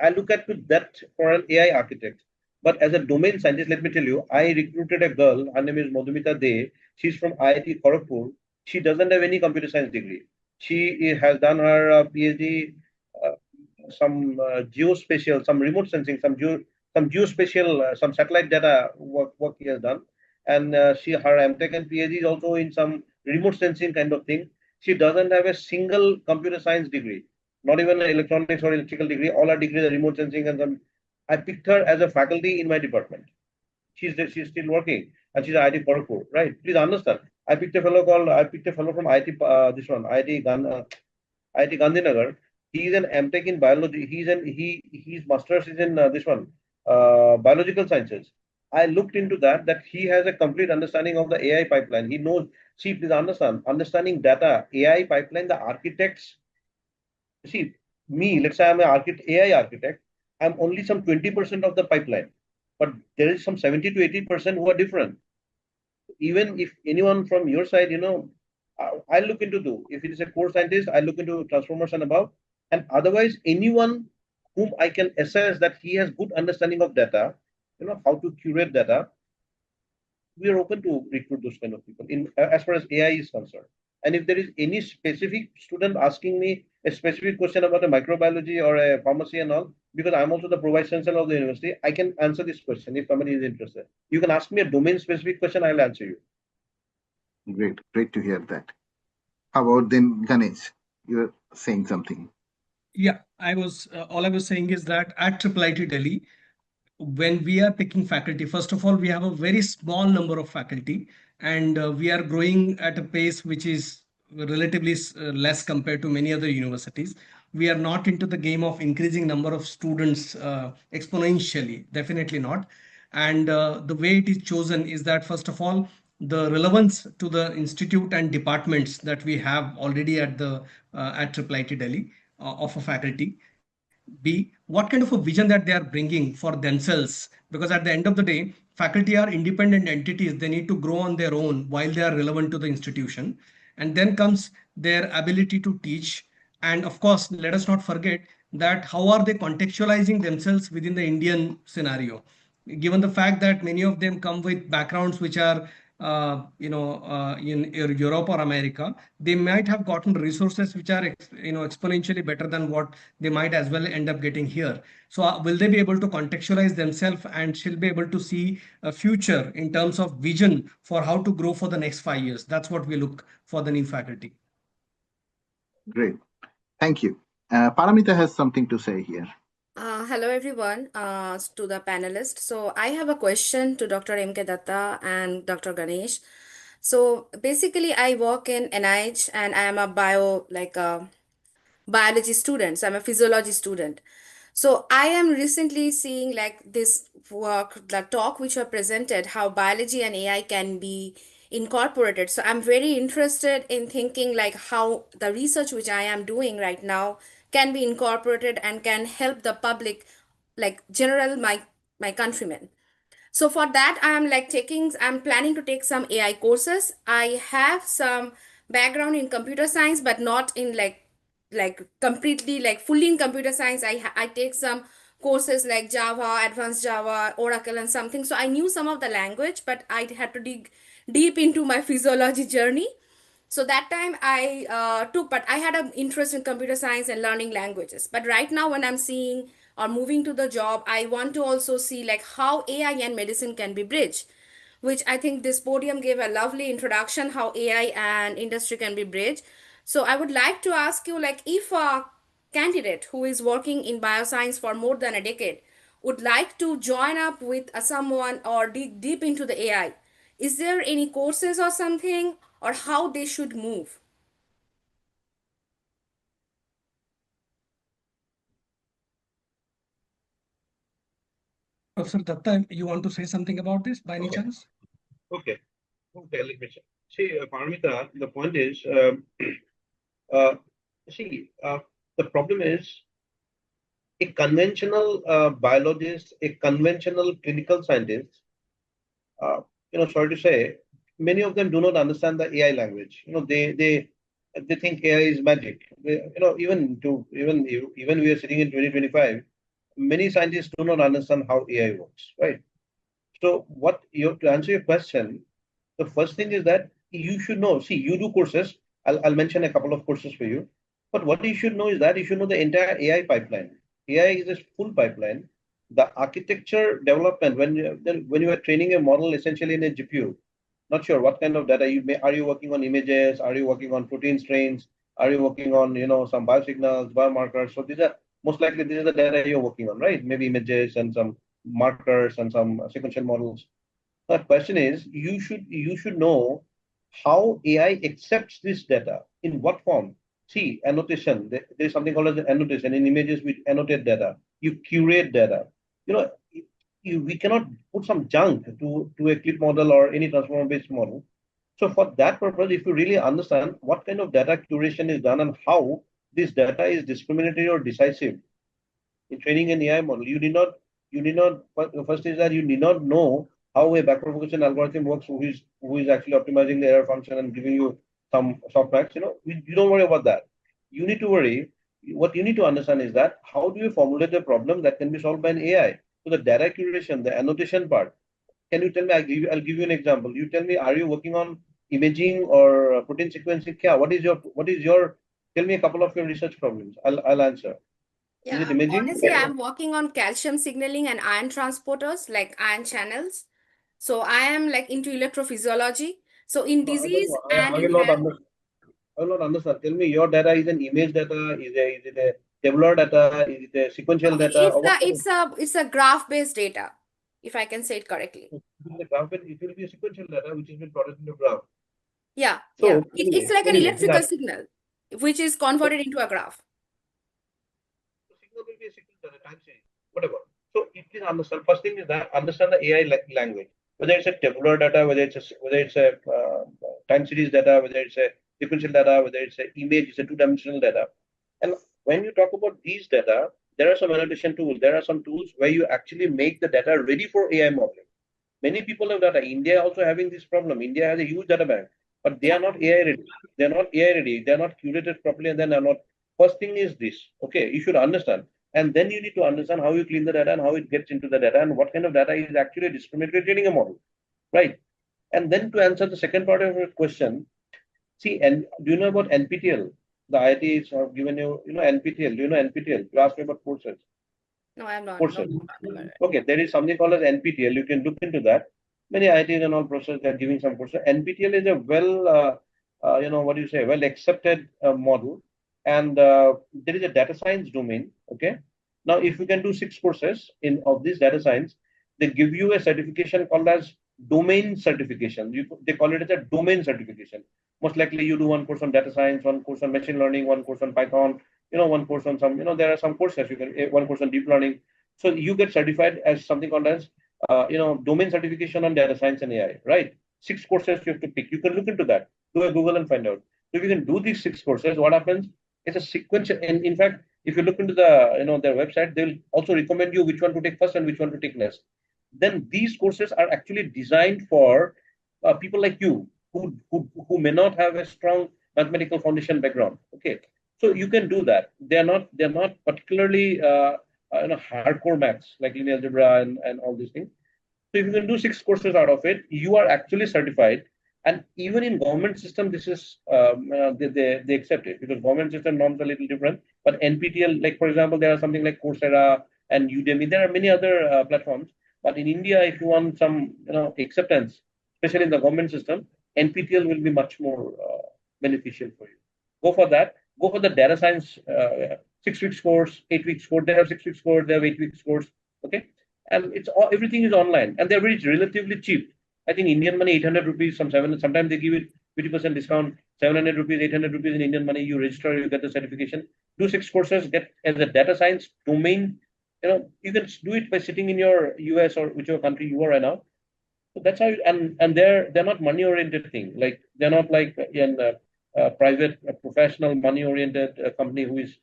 I look at that for an AI architect. But as a domain scientist, let me tell you, I recruited a girl. Her name is Madhumita De. She's from IIT Kharagpur. She doesn't have any computer science degree. She has done her PhD. Some geospatial, some remote sensing, some geospatial, some satellite data work he has done, and her MTech and PhD is also in some remote sensing kind of thing. She doesn't have a single computer science degree, not even an electronics or electrical degree. All her degrees are remote sensing and some. I picked her as a faculty in my department. She's still working, and she's IIT Kharagpur, right? Please understand. I picked a fellow from IIT IIT Gandhinagar. He's an MTech in biology. His master's is in biological sciences. I looked into that he has a complete understanding of the AI pipeline. He knows. See, please understand. Understanding data, AI pipeline, the architects. See, me. Let's say I'm an AI architect. I'm only some 20% of the pipeline, but there is some 70 to 80% who are different. Even if anyone from your side, I'll look into if it is a core scientist, I'll look into transformers and above. And otherwise, anyone whom I can assess that he has good understanding of data, how to curate data, we are open to recruit those kind of people as far as AI is concerned. And if there is any specific student asking me a specific question about a microbiology or a pharmacy and all, because I'm also the pro-vice chancellor of the university, I can answer this question if somebody is interested. You can ask me a domain-specific question, I'll answer you. Great to hear that. How about then Ganesh? You're saying something. Yeah, all I was saying is that at IIIT Delhi, when we are picking faculty, first of all, we have a very small number of faculty, and we are growing at a pace which is relatively less compared to many other universities. We are not into the game of increasing number of students exponentially, definitely not. And the way it is chosen is that, first of all, the relevance to the institute and departments that we have already at IIIT Delhi of a faculty. B, what kind of a vision that they are bringing for themselves, because at the end of the day, faculty are independent entities. They need to grow on their own while they are relevant to the institution. And then comes their ability to teach. And of course, let us not forget that how are they contextualizing themselves within the Indian scenario, given the fact that many of them come with backgrounds which are in Europe or America. They might have gotten resources which are exponentially better than what they might as well end up getting here. So will they be able to contextualize themselves and still be able to see a future in terms of vision for how to grow for the next 5 years? That's what we look for the new faculty. Great. Thank you. Paramita has something to say here. Hello everyone, to the panelists. So I have a question to Dr. M.K. Datta and Dr. Ganesh. So basically I work in NIH and I am a biology student. So I'm a physiology student. So I am recently seeing this work, the talk which were presented, how biology and AI can be incorporated. So I'm very interested in thinking how the research which I am doing right now can be incorporated and can help the public, my countrymen. So for that, I'm planning to take some AI courses. I have some background in computer science, but not in completely fully in computer science. I take some courses like Java, Advanced Java, Oracle, and something. So I knew some of the language, but I had to dig deep into my physiology journey. So that time but I had an interest in computer science and learning languages. But right now, when I'm seeing or moving to the job, I want to also see how AI and medicine can be bridged, which I think this podium gave a lovely introduction, how AI and industry can be bridged. So I would like to ask you, if a candidate who is working in bioscience for more than a decade would like to join up with someone or dig deep into the AI, is there any courses or something, or how they should move? Professor Datta, you want to say something about this by any chance? Okay, let me check. See, Paramita, the point is, the problem is a conventional biologist, a conventional clinical scientist, sorry to say, many of them do not understand the AI language. They think AI is magic. Even we are sitting in 2025, many scientists do not understand how AI works, right? So to answer your question, the first thing is that you should know, see, you do courses. I'll mention a couple of courses for you. But what you should know is that you should know the entire AI pipeline. AI is a full pipeline. The architecture development, when you are training a model essentially in a GPU, not sure what kind of data you may, are you working on images? Are you working on protein strains? Are you working on, some biosignals, biomarkers? So these are most likely, this is the data you're working on, right? Maybe images and some markers and some sequential models. The question is, you should know how AI accepts this data, in what form. See, annotation. There's something called as annotation. In images, we annotate data. You curate data. We cannot put some junk to a clip model or any transformer-based model. So for that purpose, if you really understand what kind of data curation is done and how this data is discriminatory or decisive in training an AI model, you need not. First is that you need not know how a backward algorithm works, who is actually optimizing the error function and giving you some softmax. You don't worry about that. You need to worry. What you need to understand is that how do you formulate a problem that can be solved by an AI? So the data curation, the annotation part. Can you tell me? I'll give you an example. You tell me, are you working on imaging or protein sequencing? Yeah. What is your? Tell me a couple of your research problems. I'll answer. Is Yeah, it imaging? honestly, I'm working on calcium signaling and ion transporters, like ion channels. So I am like into electrophysiology. So in No, disease I and will in not health, understand. I will not understand. Tell me, your data is an image data? Is it a tabular data? Is it a sequential no, data? Or what kind it's a graph-based data, if I can say it correctly. the graph? It will be a sequential data which has been plotted in a graph. Yeah, So yeah. It's like an anyway, electrical signal, which is converted into a graph. the signal will be a sequential data, time series, whatever. So you please understand. First thing is that understand the AI language. Whether it's a tabular data, whether it's a time series data, whether it's a sequential data, whether it's an image, it's a two-dimensional data. And when you talk about these data, there are some annotation tools. There are some tools where you actually make the data ready for AI modeling. Many people have data. India also having this problem. India has a huge data bank, but they are not AI ready. They're not AI ready. They're not curated properly, and then are not. First thing is this. Okay, you should understand, and then you need to understand how you clean the data and how it gets into the data and what kind of data is actually discriminatory training a model, right? And then to answer the second part of your question, see, and do you know about NPTEL? The IITs have given you, NPTEL. Do you know NPTEL? You asked me about courses. No, I'm not. Courses. Okay, there is something called as NPTEL. You can look into that. Many IITs and all professors are giving some courses. NPTEL is a well accepted model, and there is a data science domain. Okay, now if you can do 6 courses of this data science, they give you a certification called as domain certification. They call it as a domain certification. Most likely, you do 1 course on data science, 1 course on machine learning, 1 course on Python. 1 course on some. There are some courses you can 1 course on deep learning. So you get certified as something called as domain certification on data science and AI, right? 6 courses you have to pick. You can look into that. Do a Google and find out. So if you can do these 6 courses, what happens? It's a sequential. And in fact, if you look into their website, they'll also recommend you which one to take first and which one to take next. Then these courses are actually designed for people like you who may not have a strong mathematical foundation background. Okay, so you can do that. They're not particularly hardcore maths like linear algebra and all these things. So if you can do 6 courses out of it, you are actually certified. And even in government system, this is they accept it because government system norms are a little different. But NPTEL, like for example, there are something like Coursera and Udemy. There are many other platforms. But in India, if you want some acceptance, especially in the government system, NPTEL will be much more beneficial for you. Go for that. Go for the data science 6 weeks course, 8 weeks course. They have 6 weeks course. They have 8 weeks course. Okay, and everything is online, and they're very relatively cheap. I think Indian money 800 rupees. Sometimes they give it 50% discount. 700 rupees, 800 rupees in Indian money. You register, you get the certification. Do 6 courses. Get as a data science domain. You can do it by sitting in your US or whichever country you are right now. So that's how. And they're not money oriented thing. Like they're not like in private professional money oriented company who is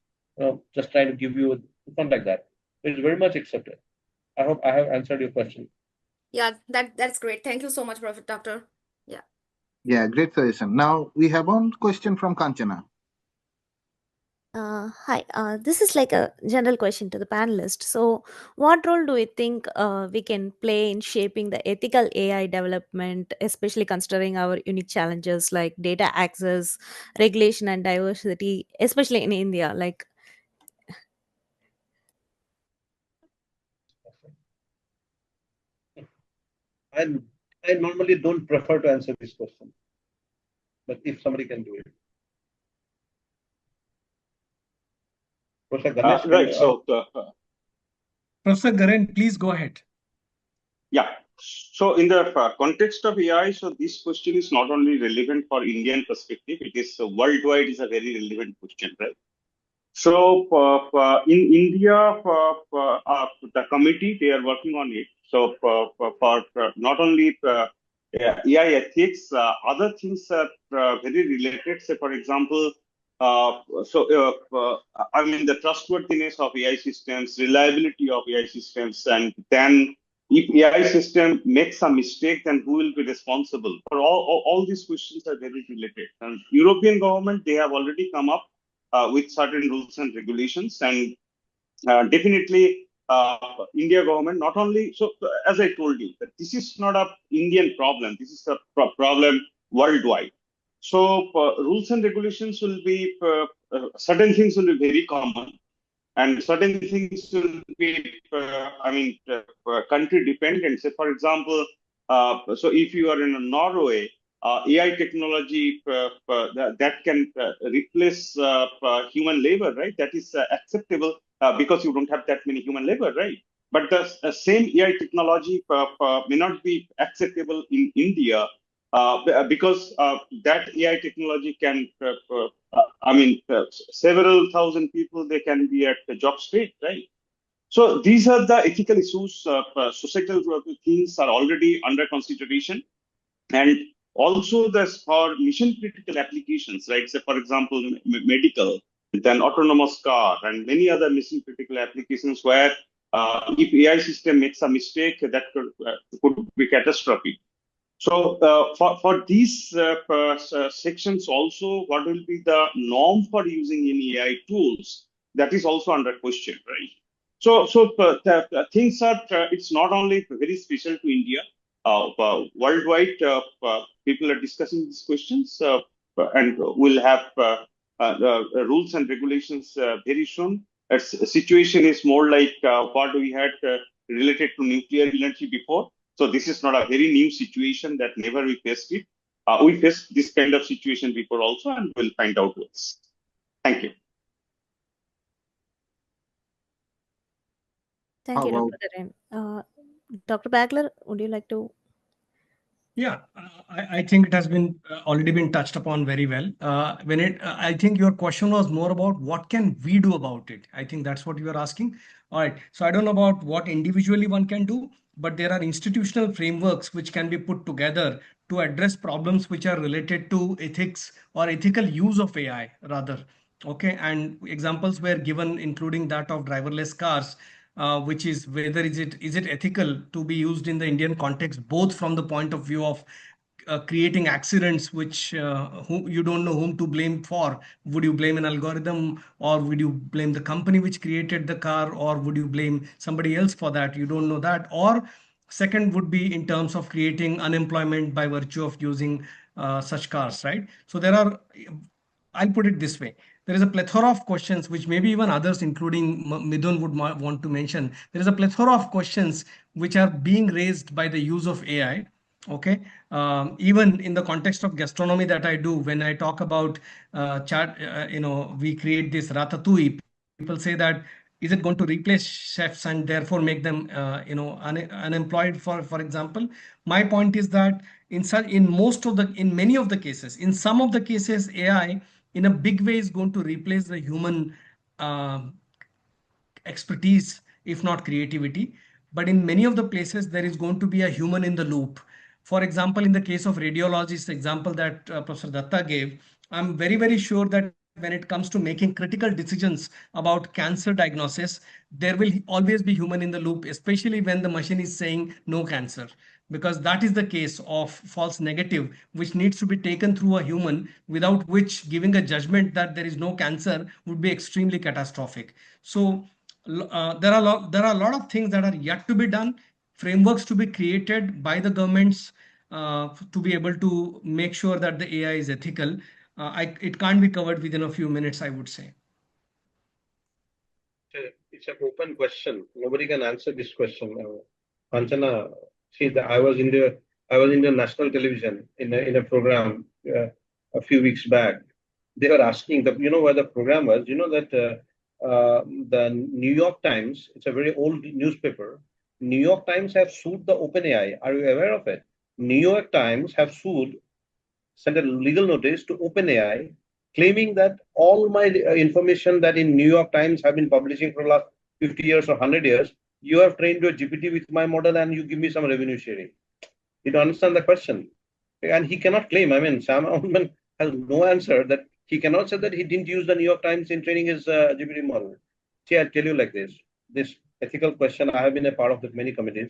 just trying to give you. It's not like that. It's very much accepted. I hope I have answered your question. Yeah, that's great. Thank you so much, Prophet Doctor. Yeah. Yeah, great suggestion. Now we have one question from Kanchana. Hi, this is like a general question to the panelists. So, what role do you think we can play in shaping the ethical AI development, especially considering our unique challenges like data access, regulation, and diversity, especially in India? Like, And I normally don't prefer to answer this question, but if somebody can do it. Professor Ganesh, Right. So, Professor Garen, please go ahead. yeah. So, in the context of AI, so this question is not only relevant for Indian perspective, it is worldwide is a very relevant question, right? So, in India, the committee, they are working on it. So, for not only AI ethics, other things are very related. Say, for example, I mean, the trustworthiness of AI systems, reliability of AI systems, and then if AI system makes a mistake, then who will be responsible? For all these questions are very related. And European government, they have already come up with certain rules and regulations, and definitely India government not only, so as I told you, that this is not a Indian problem, this is a problem worldwide. So rules and regulations will be, certain things will be very common, and certain things will be, country dependent. Say, for example, so if you are in Norway, AI technology that can replace human labor, right? That is acceptable because you don't have that many human labor, right? But the same AI technology may not be acceptable in India because that AI technology can, several thousand people, they can be at the job state, right? So these are the ethical issues, societal things are already under consideration. And also this for mission critical applications, right? So for example, medical, then autonomous car, and many other mission critical applications where if AI system makes a mistake, that could be catastrophic. So for these sections also, what will be the norm for using any AI tools? That is also under question, right? So things are, it's not only very special to India. Worldwide, people are discussing these questions, and we'll have rules and regulations very soon. Situation is more like what we had related to nuclear energy before. So this is not a very new situation that never we faced it. We faced this kind of situation before also, and we'll find out ways. Thank you. Thank you, Dr. Garen. Dr. Bagler, would you like to? Yeah, I think it has been already been touched upon very well. I think your question was more about what can we do about it. I think that's what you are asking. All right. So I don't know about what individually one can do, but there are institutional frameworks which can be put together to address problems which are related to ethics or ethical use of AI rather. Okay, and examples were given, including that of driverless cars, which is whether is it ethical to be used in the Indian context, both from the point of view of creating accidents which who you don't know whom to blame for. Would you blame an algorithm, or would you blame the company which created the car, or would you blame somebody else for that? You don't know that. Or second would be in terms of creating unemployment by virtue of using such cars, right? So there are, I'll put it this way. There is a plethora of questions which maybe even others, including Midun, would want to mention. There is a plethora of questions which are being raised by the use of AI. Okay, even in the context of gastronomy that I do, when I talk about we create this ratatouille. People say that is it going to replace chefs and therefore make them unemployed? For example, my point is that in many of the cases, in some of the cases, AI in a big way is going to replace the human expertise, if not creativity. But in many of the places, there is going to be a human in the loop. For example, in the case of radiologists, example that Professor Datta gave, I'm very, very sure that when it comes to making critical decisions about cancer diagnosis, there will always be human in the loop, especially when the machine is saying no cancer, because that is the case of false negative, which needs to be taken through a human, without which giving a judgment that there is no cancer would be extremely catastrophic. So there are a lot of things that are yet to be done, frameworks to be created by the governments to be able to make sure that the AI is ethical. It can't be covered within a few minutes, I would say. It's an open question. Nobody can answer this question. Kanchana, see, I I was in the national television in a program a few weeks back. They were asking where the program was. That the New York Times, it's a very old newspaper. New York Times have sued the OpenAI. Are you aware of it? New York Times have sent a legal notice to OpenAI, claiming that all my information that in New York Times have been publishing for the last 50 years or 100 years, you have trained your GPT with my model and you give me some revenue sharing. You don't understand the question. And he cannot claim, Sam Altman has no answer that he cannot say that he didn't use the New York Times in training his GPT model. See, I'll tell you like this ethical question, I have been a part of many committees.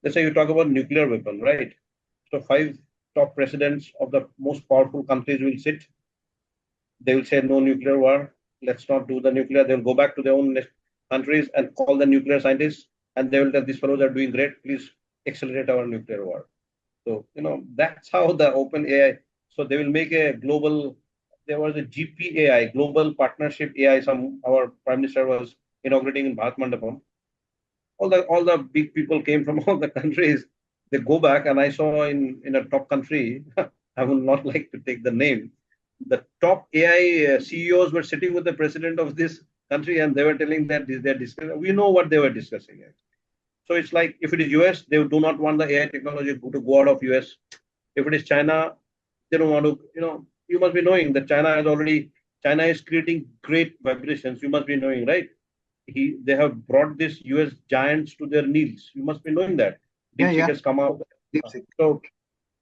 Let's say you talk about nuclear weapon, right? So 5 top presidents of the most powerful countries will sit. They will say no nuclear war. Let's not do the nuclear. They'll go back to their own countries and call the nuclear scientists, and they will tell these fellows are doing great. Please accelerate our nuclear war. So that's how the OpenAI. So they will make a global. There was a GPAI, Global Partnership AI. Our Prime Minister was inaugurating in Bharat Mandapam. All the big people came from all the countries. They go back, and I saw in a top country. I would not like to take the name. The top AI CEOs were sitting with the president of this country, and they were telling that they're discussing. We know what they were discussing. So it's like if it is US, they do not want the AI technology to go out of US. If it is China, they don't want to. You must be knowing that China is creating great vibrations. You must be knowing, right? They have brought this US giants to their knees. You must be knowing that. DeepSeek has come out.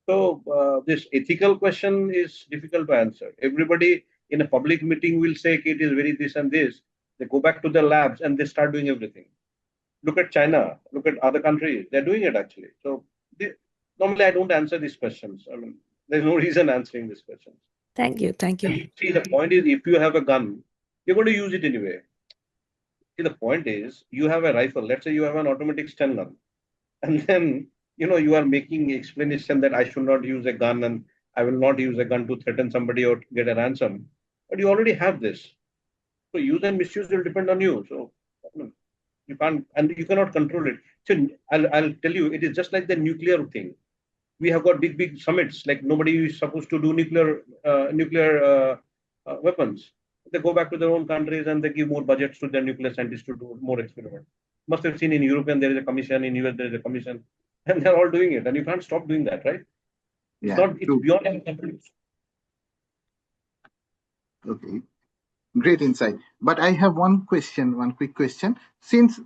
So this ethical question is difficult to answer. Everybody in a public meeting will say it is very this and this. They go back to their labs and they start doing everything. Look at China. Look at other countries. They're doing it actually. So normally I don't answer these questions. There's no reason answering these questions. Thank you. See, the point is, if you have a gun, you're going to use it anyway. See, the point is, you have a rifle. Let's say you have an automatic stun gun, and then you are making explanation that I should not use a gun and I will not use a gun to threaten somebody or get a ransom. But you already have this. So use and misuse will depend on you. So you can't, and you cannot control it. So I'll tell you, it is just like the nuclear thing. We have got big summits, like nobody is supposed to do nuclear weapons. They go back to their own countries and they give more budgets to their nuclear scientists to do more experiments. Must have seen in Europe and there is a commission, in US there is a commission, and they're all doing it. And you can't stop doing that, right? Yeah, it's beyond any countries. Okay. Great insight. But I have one quick question. Since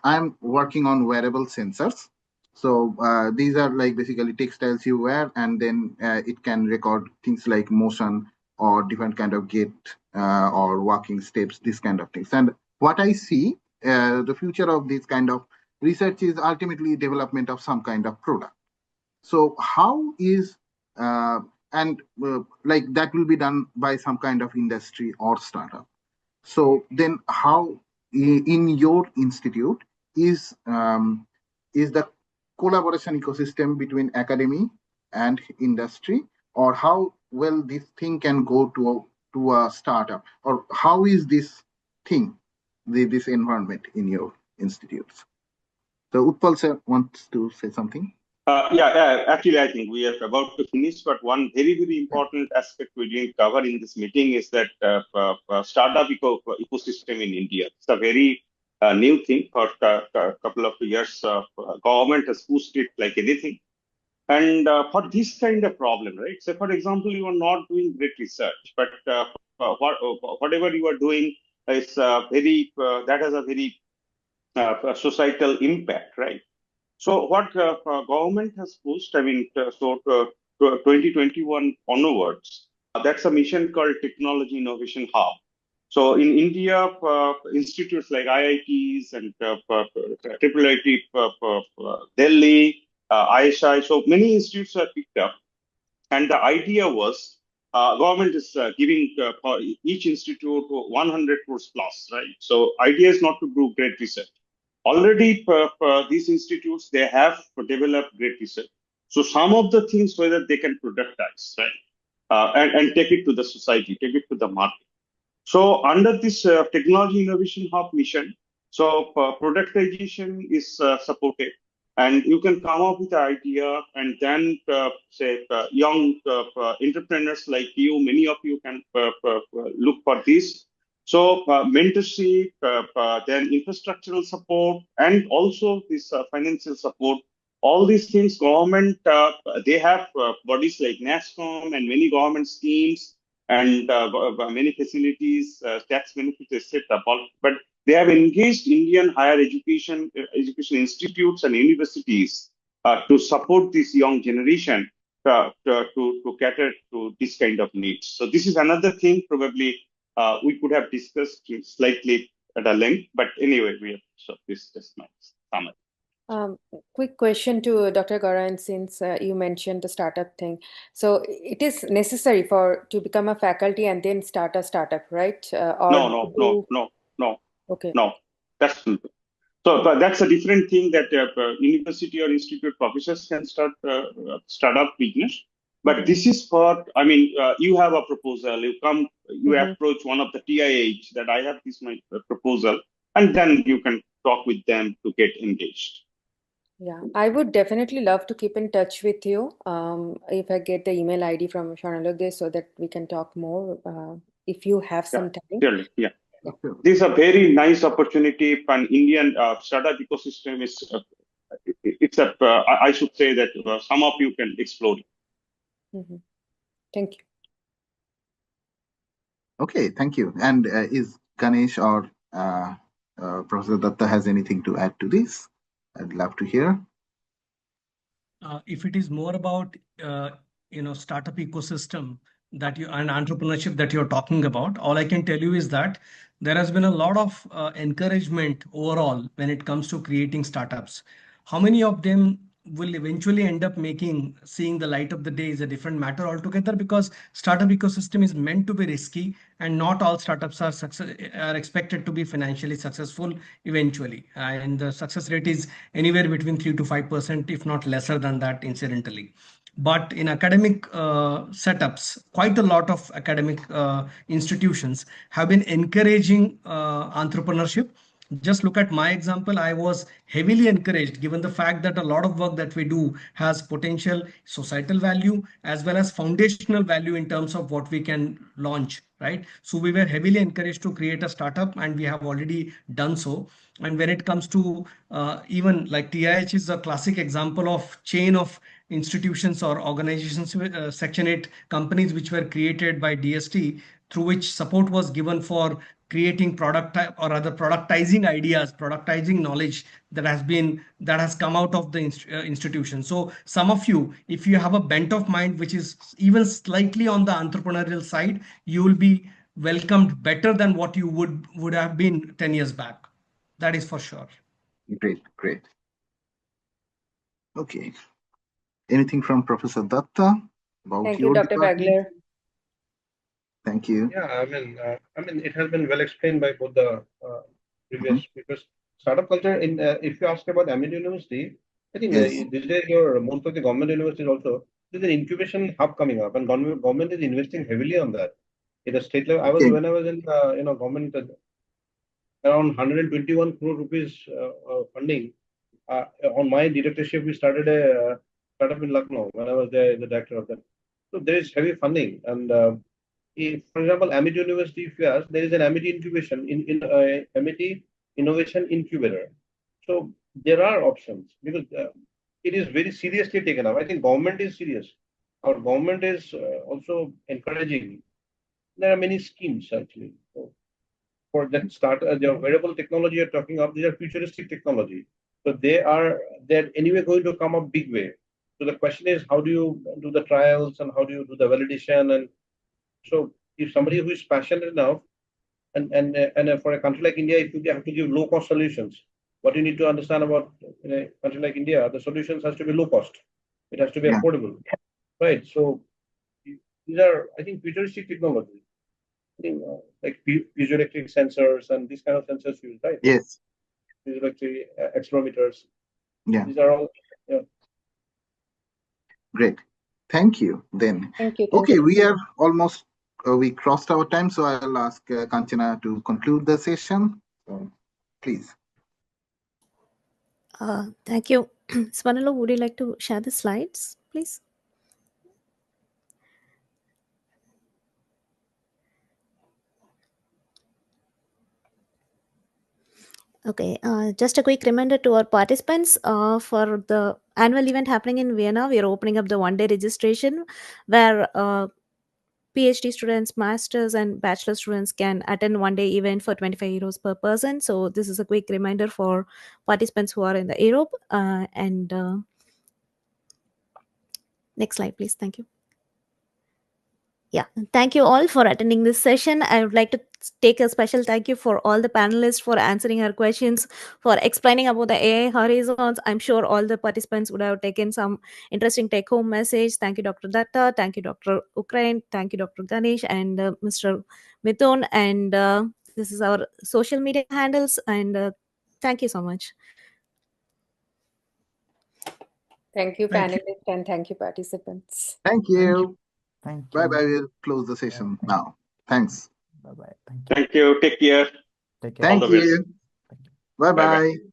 I'm working on wearable sensors, so these are basically textiles you wear, and then it can record things like motion or different kind of gait or walking steps, this kind of things. And what I see, the future of this kind of research is ultimately development of some kind of product. So how is that will be done by some kind of industry or startup. So then how in your institute is the collaboration ecosystem between academy and industry, or how well this thing can go to a startup, or how is this thing, this environment in your institutes? So Utpal sir wants to say something. Actually, I think we are about to finish, but one very important aspect we didn't cover in this meeting is that startup ecosystem in India. It's a very new thing. For a couple of years, government has pushed it like anything. And for this kind of problem, right? So, for example, you are not doing great research, but whatever you are doing is that has a very societal impact, right? So what government has pushed, 2021 onwards, that's a mission called Technology Innovation Hub. So in India, institutes like IITs and IIIT Delhi, ISI, so many institutes are picked up. And the idea was, government is giving for each institute 100 crores plus, right? So idea is not to do great research. Already, these institutes, they have developed great research. So some of the things whether they can productize, right, and take it to the society, take it to the market. So under this Technology Innovation Hub mission, so productization is supported. And you can come up with an idea, and then say young entrepreneurs like you, many of you can look for this. So mentorship, then infrastructural support, and also this financial support. All these things, government, they have bodies like NASSCOM and many government schemes and many facilities, tax benefits, etc. But they have engaged Indian higher education institutes and universities to support this young generation to cater to this kind of needs. So this is another thing probably we could have discussed slightly at a length, but anyway, so this is my summary. Quick question to Dr. Gaurain, since you mentioned the startup thing. So it is necessary to become a faculty and then start a startup, right? No. Okay. No, that's so. But that's a different thing that university or institute professors can start up business. But this is for, I mean, you have a proposal, you approach one of the TIH that I have this my proposal, and then you can talk with them to get engaged. Yeah, I would definitely love to keep in touch with you if I get the email ID from Swarnalok so that we can talk more if you have some time. Surely, yeah. This is a very nice opportunity. An Indian startup ecosystem is, I should say that some of you can explore it. Thank you. Okay, thank you. And is Ganesh or Professor Datta has anything to add to this? I'd love to hear. If it is more about startup ecosystem and entrepreneurship that you're talking about, all I can tell you is that there has been a lot of encouragement overall when it comes to creating startups. How many of them will eventually end up seeing the light of the day is a different matter altogether, because startup ecosystem is meant to be risky and not all startups are expected to be financially successful eventually. And the success rate is anywhere between 3 to 5%, if not lesser than that incidentally. But in academic setups, quite a lot of academic institutions have been encouraging entrepreneurship. Just look at my example. I was heavily encouraged, given the fact that a lot of work that we do has potential societal value as well as foundational value in terms of what we can launch, right? So we were heavily encouraged to create a startup, and we have already done so. And when it comes to even like TIH is a classic example of chain of institutions or organizations, Section 8 companies which were created by DST, through which support was given for creating productizing ideas, productizing knowledge that has come out of the institution. So some of you, if you have a bent of mind which is even slightly on the entrepreneurial side, you will be welcomed better than what you would have been 10 years back. That is for sure. Great. Okay. Anything from Professor Datta about Thank your you, Dr. department? Bagler. Thank you. Yeah, I mean, it has been well explained by both the previous speakers. Startup culture, if you ask about Ahmed University, I think these days most of the government universities also, there's an incubation hub coming up, and government is investing heavily on that. At the state level, when I was in government, around 121 crore rupees funding. On my directorship, we started a startup in Lucknow when I was the director of that. So there is heavy funding, and for example, Amity University, if you ask, there is an Amity incubation in Amity Innovation Incubator. So there are options because it is very seriously taken up. I think government is serious. Our government is also encouraging. There are many schemes actually. So for that the wearable technology you're talking of, these are futuristic technology. So they're anyway going to come up big way. So the question is, how do you do the trials and how do you do the validation? And so if somebody who is passionate enough, and for a country like India, if you have to give low cost solutions, what you need to understand about in a country like India, the solutions has to be low cost. It has to be affordable, right? So these are, I think, futuristic technology. I think like piezoelectric sensors and these kind of sensors used, right? Yes. Piezoelectric accelerometers. Yeah. These are all. Yeah. Great. Thank you. Then. Thank you. Okay, we are almost. We crossed our time, so I'll ask Kanchana to conclude the session. So, please. Thank you. Swarnala, would you like to share the slides, please? Okay, just a quick reminder to our participants for the annual event happening in Vienna. We are opening up the one-day registration where PhD students, masters, and bachelor students can attend one-day event for 25 euros per person. So this is a quick reminder for participants who are in the Europe. Next slide, please. Thank you. Yeah, thank you all for attending this session. I would like to take a special thank you for all the panelists for answering our questions, for explaining about the AI horizons. I'm sure all the participants would have taken some interesting take-home message. Thank you, Dr. Datta. Thank you, Dr. Ukraine. Thank you, Dr. Ganesh and Mr. Mithun. And this is our social media handles. And thank you so much. Thank you, Thank you. panelists, and thank you, participants. Thank you. Thank Bye you. bye. We'll close the session now. Thanks. Bye bye. Thank you. Thank you. Take care. Take care. All Thank the best. you. Bye Bye-bye. bye.